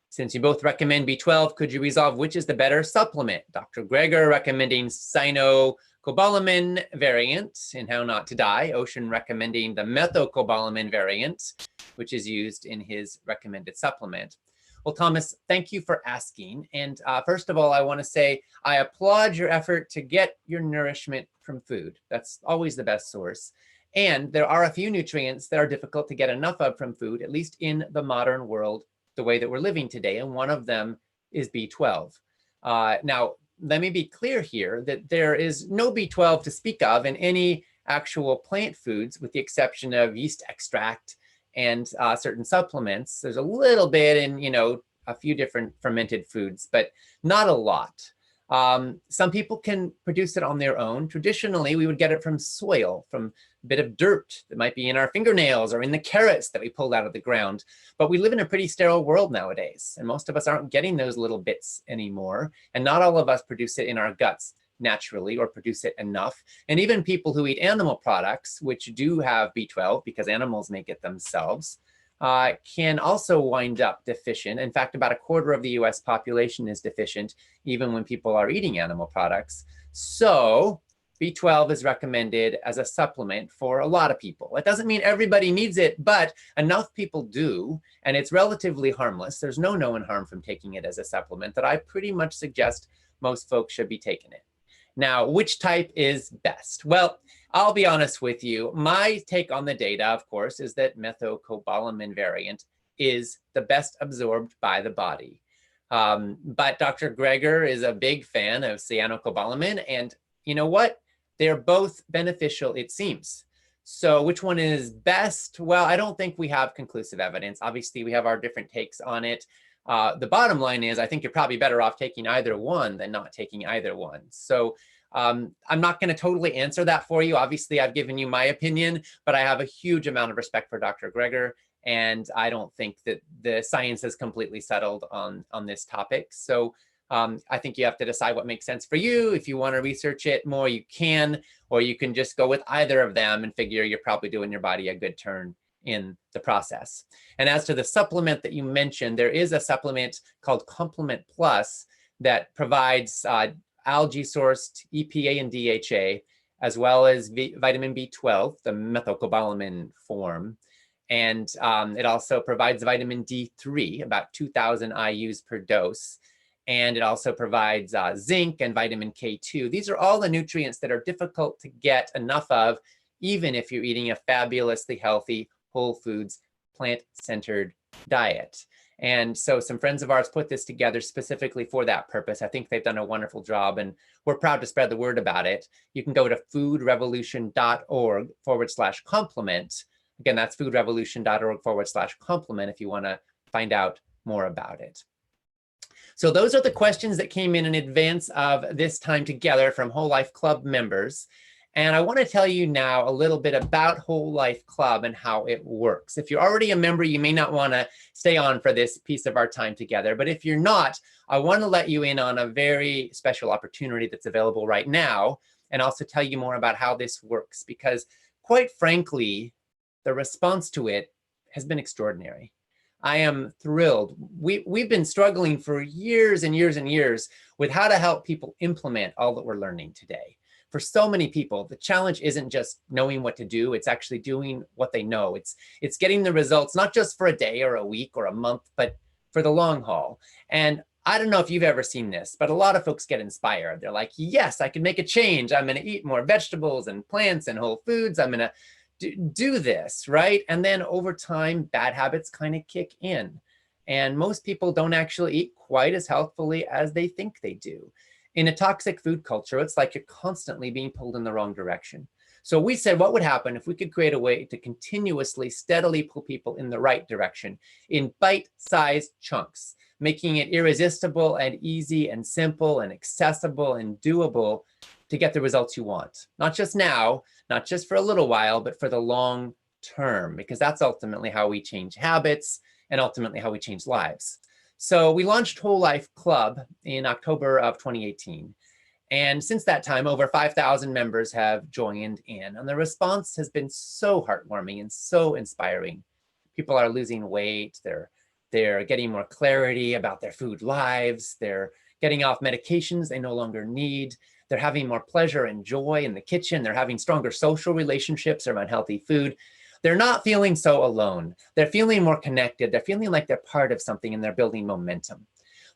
Since you both recommend B12, could you resolve which is the better supplement? Dr. Greger recommending cyanocobalamin variant in How Not to Die. Ocean recommending the methylcobalamin variant, which is used in his recommended supplement. Well, Thomas, thank you for asking. And first of all, I want to say I applaud your effort to get your nourishment from food. That's always the best source. And there are a few nutrients that are difficult to get enough of from food, at least in the modern world, the way that we're living today. And one of them is B12. Now, let me be clear here that there is no B12 to speak of in any actual plant foods, with the exception of yeast extract and certain supplements. There's a little bit in, a few different fermented foods, but not a lot. Some people can produce it on their own. Traditionally, we would get it from soil, from a bit of dirt that might be in our fingernails or in the carrots that we pulled out of the ground. But we live in a pretty sterile world nowadays, and most of us aren't getting those little bits anymore. And not all of us produce it in our guts naturally or produce it enough. And even people who eat animal products, which do have B12 because animals make it themselves, can also wind up deficient. In fact, about a quarter of the US population is deficient, even when people are eating animal products. So B12 is recommended as a supplement for a lot of people. It doesn't mean everybody needs it, but enough people do, and it's relatively harmless. There's no known harm from taking it as a supplement that I pretty much suggest most folks should be taking it. Now, which type is best? Well, I'll be honest with you. My take on the data, of course, is that methylcobalamin variant is the best absorbed by the body. But Dr. Greger is a big fan of cyanocobalamin, and you know what? They're both beneficial, it seems. So which one is best? Well, I don't think we have conclusive evidence. Obviously, we have our different takes on it. The bottom line is, I think you're probably better off taking either one than not taking either one. So I'm not going to totally answer that for you. Obviously, I've given you my opinion, but I have a huge amount of respect for Dr. Greger, and I don't think that the science is completely settled on this topic. So I think you have to decide what makes sense for you. If you want to research it more, you can, or you can just go with either of them and figure you're probably doing your body a good turn in the process. And as to the supplement that you mentioned, there is a supplement called Complement Plus that provides algae-sourced EPA and DHA, as well as vitamin B12, the methylcobalamin form. And it also provides vitamin D3, about 2,000 IUs per dose. And it also provides zinc and vitamin K2. These are all the nutrients that are difficult to get enough of, even if you're eating a fabulously healthy, whole foods, plant-centered diet. And so some friends of ours put this together specifically for that purpose. I think they've done a wonderful job, and we're proud to spread the word about it. You can go to foodrevolution.org/complement. Again, that's foodrevolution.org/complement if you want to find out more about it. So those are the questions that came in advance of this time together from Whole Life Club members. And I want to tell you now a little bit about Whole Life Club and how it works. If you're already a member, you may not want to stay on for this piece of our time together. But if you're not, I want to let you in on a very special opportunity that's available right now, and also tell you more about how this works. Because quite frankly, the response to it has been extraordinary. I am thrilled. We've been struggling for years and years and years with how to help people implement all that we're learning today. For so many people, the challenge isn't just knowing what to do, it's actually doing what they know. It's getting the results, not just for a day or a week or a month, but for the long haul. And I don't know if you've ever seen this, but a lot of folks get inspired. They're like, yes, I can make a change. I'm going to eat more vegetables and plants and whole foods. I'm going to do this, right? And then over time, bad habits kind of kick in. And most people don't actually eat quite as healthfully as they think they do. In a toxic food culture, it's like you're constantly being pulled in the wrong direction. So we said, what would happen if we could create a way to continuously, steadily pull people in the right direction in bite-sized chunks, making it irresistible and easy and simple and accessible and doable to get the results you want. Not just now, not just for a little while, but for the long term, because that's ultimately how we change habits and ultimately how we change lives. So we launched Whole Life Club in October of 2018. And since that time, over 5,000 members have joined in. And the response has been so heartwarming and so inspiring. People are losing weight. They're getting more clarity about their food lives. They're getting off medications they no longer need. They're having more pleasure and joy in the kitchen. They're having stronger social relationships around healthy food. They're not feeling so alone. They're feeling more connected. They're feeling like they're part of something and they're building momentum.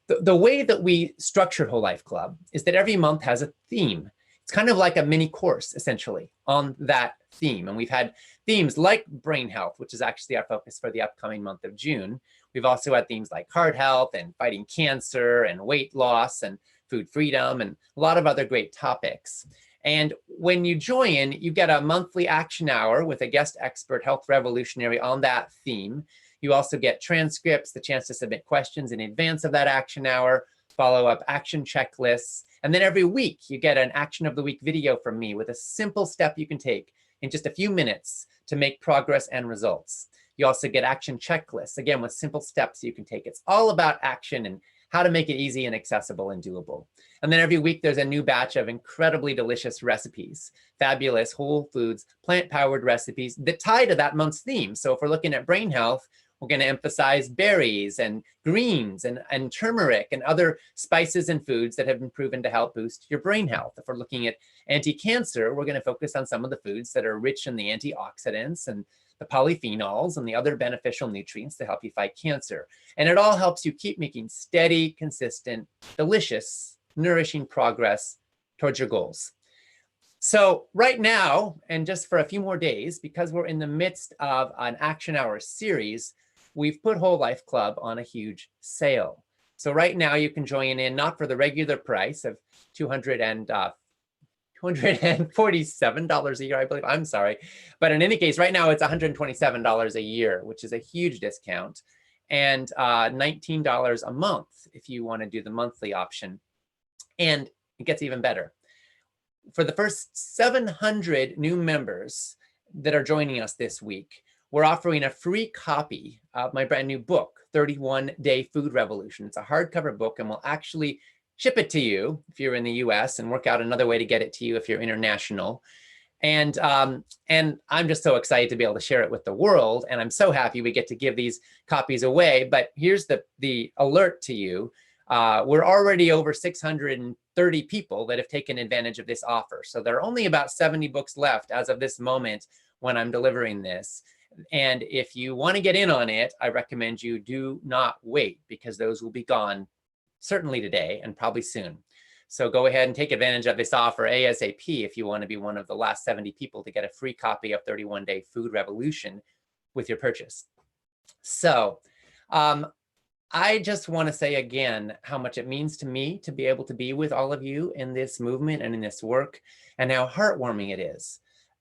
The way that we structured Whole Life Club is that every month has a theme. It's kind of like a mini course, essentially, on that theme. And we've had themes like brain health, which is actually our focus for the upcoming month of June. We've also had themes like heart health and fighting cancer and weight loss and food freedom and a lot of other great topics. And when you join, you get a monthly action hour with a guest expert health revolutionary on that theme. You also get transcripts, the chance to submit questions in advance of that action hour, follow-up action checklists. And then every week, you get an action of the week video from me with a simple step you can take in just a few minutes to make progress and results. You also get action checklists, again, with simple steps you can take. It's all about action and how to make it easy and accessible and doable. And then every week, there's a new batch of incredibly delicious recipes, fabulous whole foods, plant-powered recipes that tie to that month's theme. So if we're looking at brain health, we're going to emphasize berries and greens and turmeric and other spices and foods that have been proven to help boost your brain health. If we're looking at anti-cancer, we're going to focus on some of the foods that are rich in the antioxidants and the polyphenols and the other beneficial nutrients to help you fight cancer. And it all helps you keep making steady, consistent, delicious, nourishing progress towards your goals. So right now, and just for a few more days, because we're in the midst of an Action Hour series, we've put Whole Life Club on a huge sale. So right now you can join in, not for the regular price of $247 a year, I believe. I'm sorry. But in any case, right now it's $127 a year, which is a huge discount, and $19 a month if you want to do the monthly option. And it gets even better. For the first 700 new members that are joining us this week, we're offering a free copy of my brand new book, 31 Day Food Revolution. It's a hardcover book, and we'll actually ship it to you if you're in the US and work out another way to get it to you if you're international. And I'm just so excited to be able to share it with the world. And I'm so happy we get to give these copies away. But here's the alert to you. We're already over 630 people that have taken advantage of this offer. So there are only about 70 books left as of this moment when I'm delivering this. And if you want to get in on it, I recommend you do not wait, because those will be gone certainly today and probably soon. So go ahead and take advantage of this offer ASAP if you want to be one of the last 70 people to get a free copy of 31 Day Food Revolution with your purchase. So I just want to say again how much it means to me to be able to be with all of you in this movement and in this work, and how heartwarming it is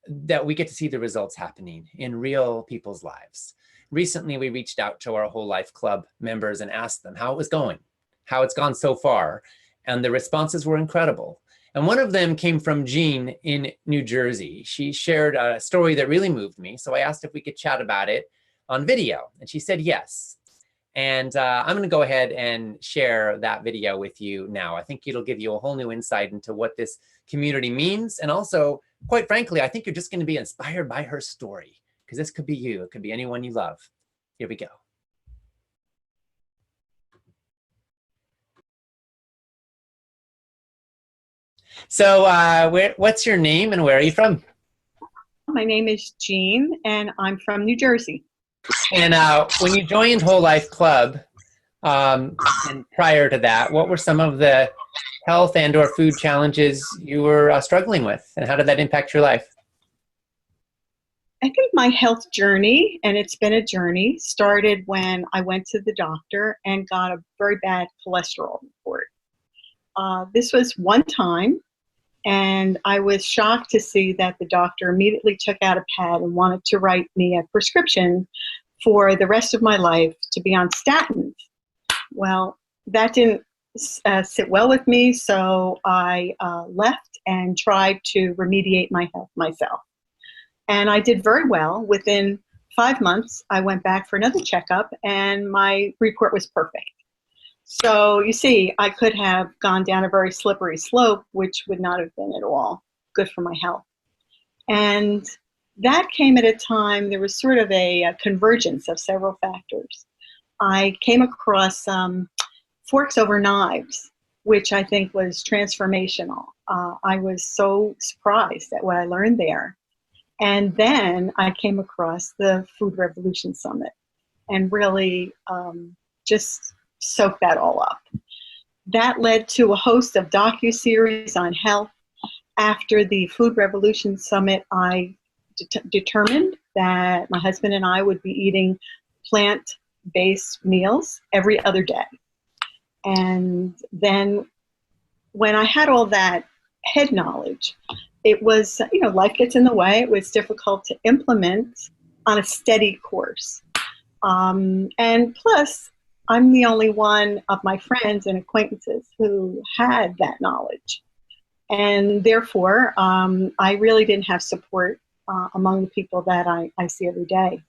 that we get to see the results happening in real people's lives. Recently, we reached out to our Whole Life Club members and asked them how it was going, how it's gone so far, and the responses were incredible. And one of them came from Jean in New Jersey. She shared a story that really moved me, so I asked if we could chat about it on video, and she said yes. And I'm going to go ahead and share that video with you now. I think it'll give you a whole new insight into what this community means. And also, quite frankly, I think you're just going to be inspired by her story, because this could be you. It could be anyone you love. Here we go. So what's your name and where are you from? My name is Jean, and I'm from New Jersey. And when you joined Whole Life Club, and prior to that, what were some of the health and or food challenges you were struggling with, and how did that impact your life? I think my health journey, and it's been a journey, started when I went to the doctor and got a very bad cholesterol report. This was one time, and I was shocked to see that the doctor immediately took out a pad and wanted to write me a prescription for the rest of my life to be on statins. Well, that didn't sit well with me, so I left and tried to remediate my health myself. And I did very well. Within 5 months, I went back for another checkup, and my report was perfect. So you see, I could have gone down a very slippery slope, which would not have been at all good for my health. And that came at a time, there was sort of a convergence of several factors. I came across forks over knives, which I think was transformational. I was so surprised at what I learned there. And then I came across the Food Revolution Summit and really just soaked that all up. That led to a host of docuseries on health. After the Food Revolution Summit, I determined that my husband and I would be eating plant-based meals every other day. And then when I had all that head knowledge, it was, life gets in the way. It was difficult to implement on a steady course. And plus, I'm the only one of my friends and acquaintances who had that knowledge. And therefore, I really didn't have support among the people that I see every day.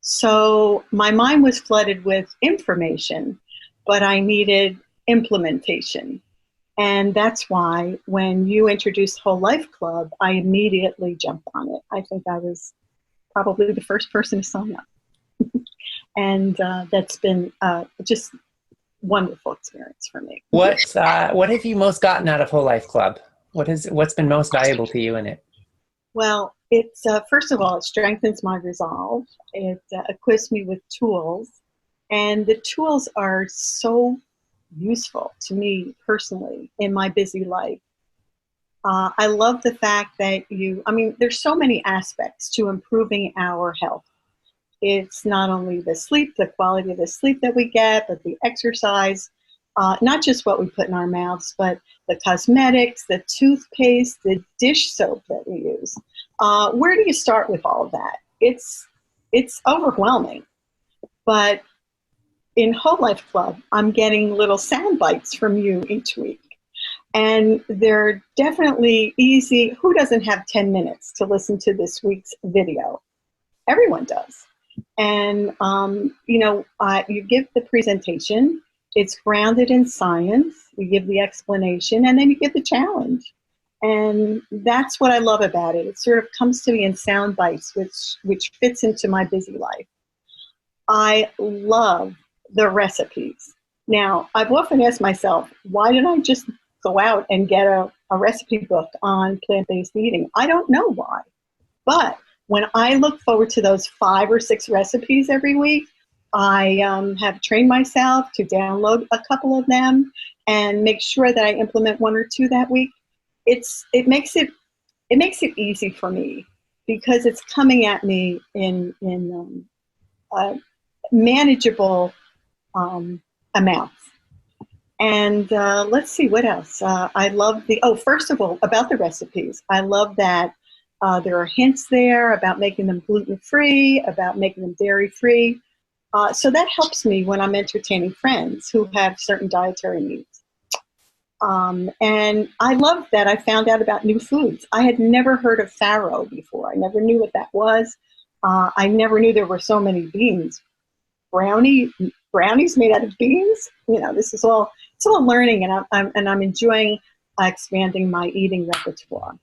So my mind was flooded with information, but I needed implementation. And that's why when you introduced Whole Life Club, I immediately jumped on it. I think I was probably the first person to sign up. And that's been just wonderful experience for me. What have you most gotten out of Whole Life Club? What's been most valuable to you in it? Well, it's first of all, it strengthens my resolve. It equips me with tools, and the tools are so useful to me personally in my busy life. I love the fact that there's so many aspects to improving our health. It's not only the sleep, the quality of the sleep that we get, but the exercise, not just what we put in our mouths, but the cosmetics, the toothpaste, the dish soap that we use. Where do you start with all of that? It's overwhelming. But in Whole Life Club, I'm getting little sound bites from you each week. And they're definitely easy. Who doesn't have 10 minutes to listen to this week's video? Everyone does. And, you give the presentation. It's grounded in science. You give the explanation, and then you give the challenge. And that's what I love about it. It sort of comes to me in sound bites, which fits into my busy life. I love the recipes. Now, I've often asked myself, why didn't I just go out and get a recipe book on plant-based eating? I don't know why. But when I look forward to those 5 or 6 recipes every week, I have trained myself to download a couple of them and make sure that I implement 1 or 2 that week. It makes it easy for me because it's coming at me in manageable amounts. And let's see what else. I love first of all, about the recipes. I love that there are hints there about making them gluten-free, about making them dairy-free. So that helps me when I'm entertaining friends who have certain dietary needs. And I love that I found out about new foods. I had never heard of farro before. I never knew what that was. I never knew there were so many beans. Brownies made out of beans. This is all learning, and I'm enjoying expanding my eating repertoire.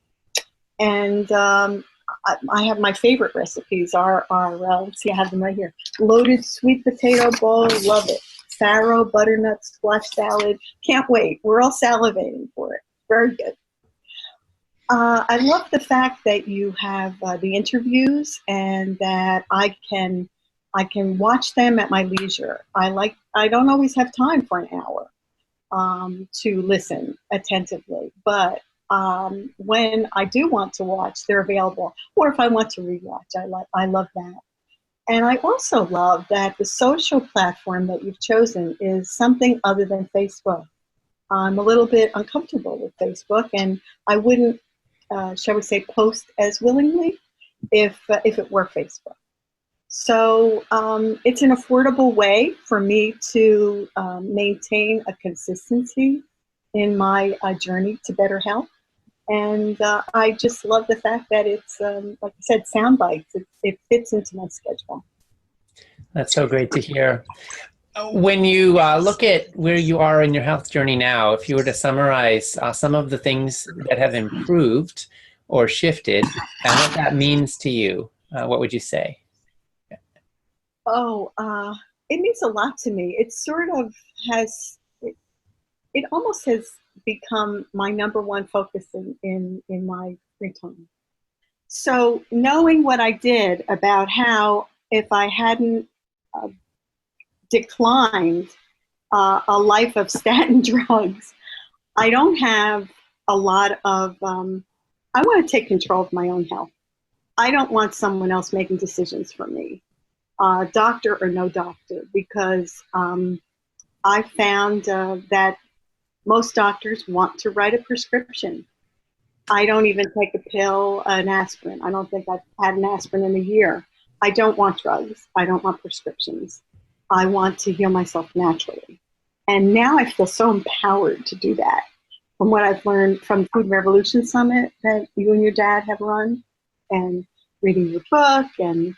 And I have my favorite recipes let's see, I have them right here. Loaded sweet potato bowl, love it. Farro, butternut, squash salad. Can't wait. We're all salivating for it. Very good. I love the fact that you have the interviews and that I can watch them at my leisure. I don't always have time for an hour to listen attentively, but when I do want to watch, they're available. Or if I want to rewatch, I love that. And I also love that the social platform that you've chosen is something other than Facebook. I'm a little bit uncomfortable with Facebook, and I wouldn't, shall we say, post as willingly if it were Facebook. So it's an affordable way for me to maintain a consistency in my journey to better health. And I just love the fact that it's, like I said, sound bites. It fits into my schedule. That's so great to hear. When you look at where you are in your health journey now, if you were to summarize some of the things that have improved or shifted and what that means to you, what would you say? Oh, it means a lot to me. It sort of it almost has become my number one focus in my free time. So knowing what I did about how if I hadn't uh, declined a life of statin drugs, I don't have a lot of, I want to take control of my own health. I don't want someone else making decisions for me, doctor or no doctor, because I found that most doctors want to write a prescription. I don't even take a pill, an aspirin. I don't think I've had an aspirin in a year. I don't want drugs. I don't want prescriptions. I want to heal myself naturally. And now I feel so empowered to do that. From what I've learned from Food Revolution Summit that you and your dad have run, and reading your book, and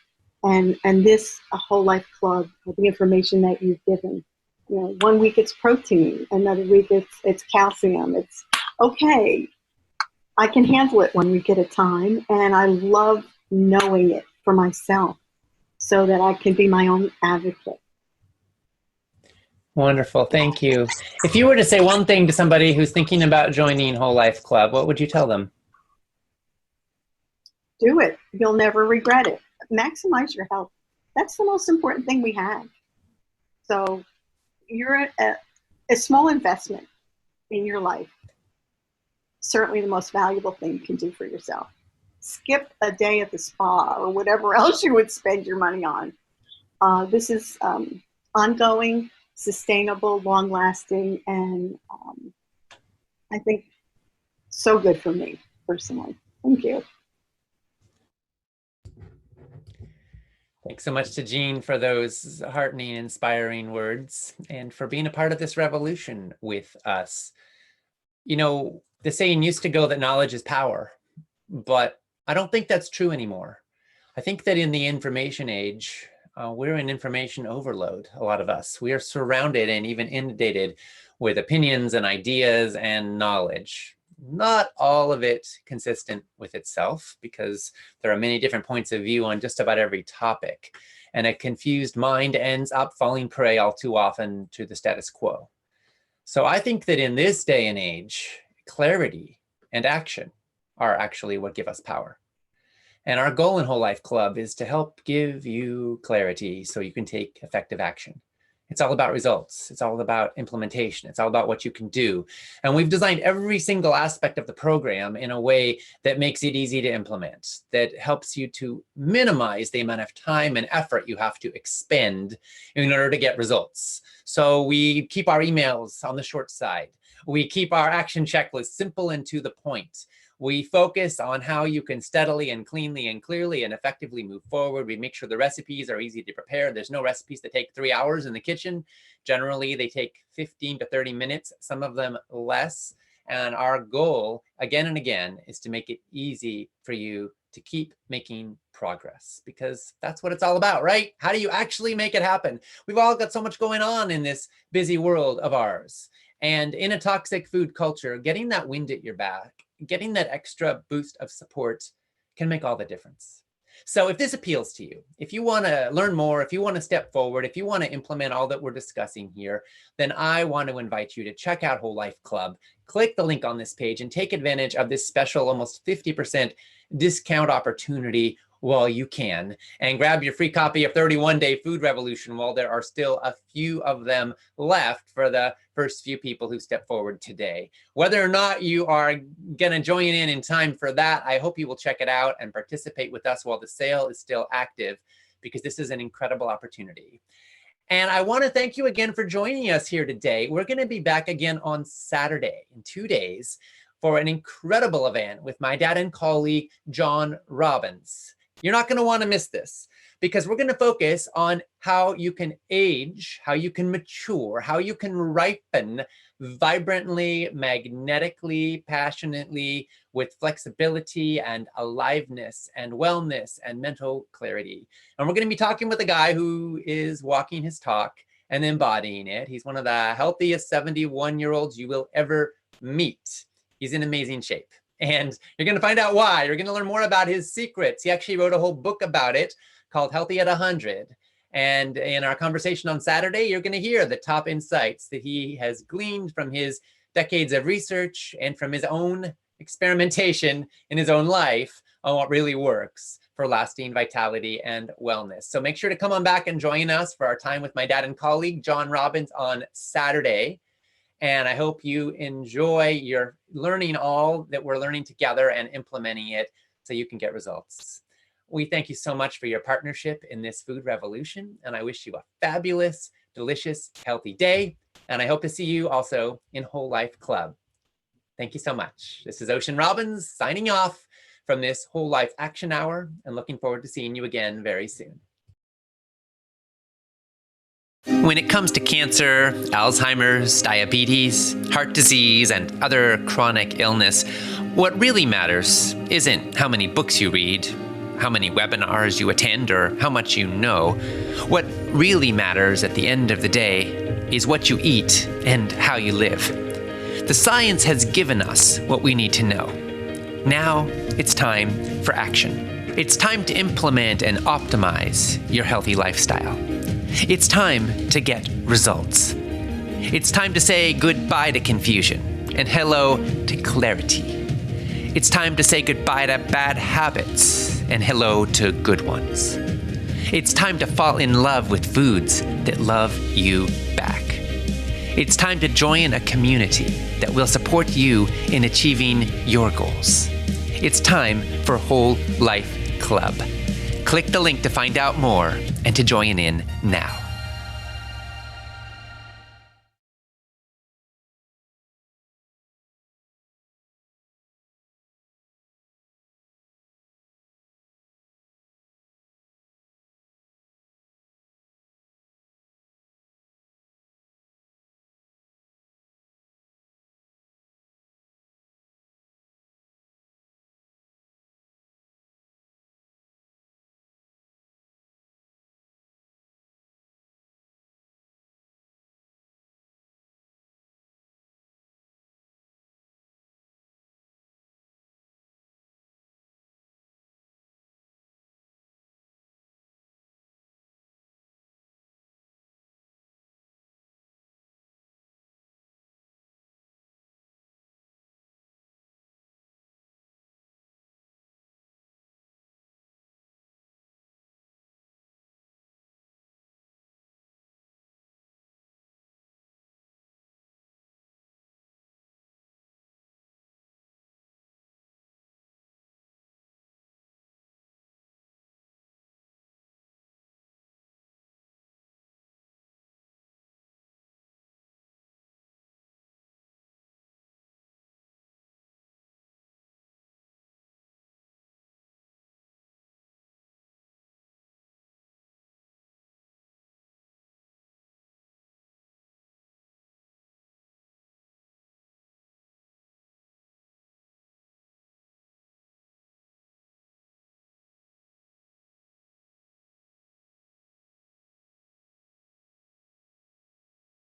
this a whole life club, the information that you've given. You know, 1 week it's protein, another week it's calcium. It's okay. I can handle it 1 week at a time, and I love knowing it for myself so that I can be my own advocate. Wonderful. Thank you. If you were to say one thing to somebody who's thinking about joining Whole Life Club, what would you tell them? Do it. You'll never regret it. Maximize your health. That's the most important thing we have. So you're a small investment in your life. Certainly the most valuable thing you can do for yourself. Skip a day at the spa or whatever else you would spend your money on. This is ongoing, sustainable, long-lasting, and I think so good for me personally. Thank you. Thanks so much to Jean for those heartening, inspiring words and for being a part of this revolution with us. You know, the saying used to go that knowledge is power, but I don't think that's true anymore. I think that in the information age, we're in information overload, a lot of us. We are surrounded and even inundated with opinions and ideas and knowledge. Not all of it consistent with itself, because there are many different points of view on just about every topic. And a confused mind ends up falling prey all too often to the status quo. So I think that in this day and age, clarity and action are actually what give us power. And our goal in Whole Life Club is to help give you clarity so you can take effective action. It's all about results. It's all about implementation. It's all about what you can do. And we've designed every single aspect of the program in a way that makes it easy to implement, that helps you to minimize the amount of time and effort you have to expend in order to get results. So we keep our emails on the short side. We keep our action checklist simple and to the point. We focus on how you can steadily and cleanly and clearly and effectively move forward. We make sure the recipes are easy to prepare. There's no recipes that take 3 hours in the kitchen. Generally, they take 15 to 30 minutes, some of them less. And our goal, again and again, is to make it easy for you to keep making progress, because that's what it's all about, right? How do you actually make it happen? We've all got so much going on in this busy world of ours. And in a toxic food culture, getting that wind at your back, getting that extra boost of support can make all the difference. So if this appeals to you, if you want to learn more, if you want to step forward, if you want to implement all that we're discussing here, then I want to invite you to check out Whole Life Club. Click the link on this page and take advantage of this special almost 50% discount opportunity while you can, and grab your free copy of 31-Day Food Revolution while there are still a few of them left for the first few people who step forward today. Whether or not you are going to join in time for that, I hope you will check it out and participate with us while the sale is still active, because this is an incredible opportunity. And I want to thank you again for joining us here today. We're going to be back again on Saturday in 2 days for an incredible event with my dad and colleague, John Robbins. You're not going to want to miss this, because we're going to focus on how you can age, how you can mature, how you can ripen vibrantly, magnetically, passionately, with flexibility and aliveness and wellness and mental clarity. And we're going to be talking with a guy who is walking his talk and embodying it. He's one of the healthiest 71-year-olds you will ever meet. He's in amazing shape. And you're going to find out why. You're going to learn more about his secrets. He actually wrote a whole book about it called Healthy at 100. And in our conversation on Saturday, you're going to hear the top insights that he has gleaned from his decades of research and from his own experimentation in his own life on what really works for lasting vitality and wellness. So make sure to come on back and join us for our time with my dad and colleague, John Robbins, on Saturday. And I hope you enjoy your learning all that we're learning together and implementing it so you can get results. We thank you so much for your partnership in this food revolution. And I wish you a fabulous, delicious, healthy day. And I hope to see you also in Whole Life Club. Thank you so much. This is Ocean Robbins signing off from this Whole Life Action Hour, and looking forward to seeing you again very soon. When it comes to cancer, Alzheimer's, diabetes, heart disease, and other chronic illness, what really matters isn't how many books you read, how many webinars you attend, or how much you know. What really matters at the end of the day is what you eat and how you live. The science has given us what we need to know. Now it's time for action. It's time to implement and optimize your healthy lifestyle. It's time to get results. It's time to say goodbye to confusion and hello to clarity. It's time to say goodbye to bad habits and hello to good ones. It's time to fall in love with foods that love you back. It's time to join a community that will support you in achieving your goals. It's time for Whole Life Club. Click the link to find out more and to join in now.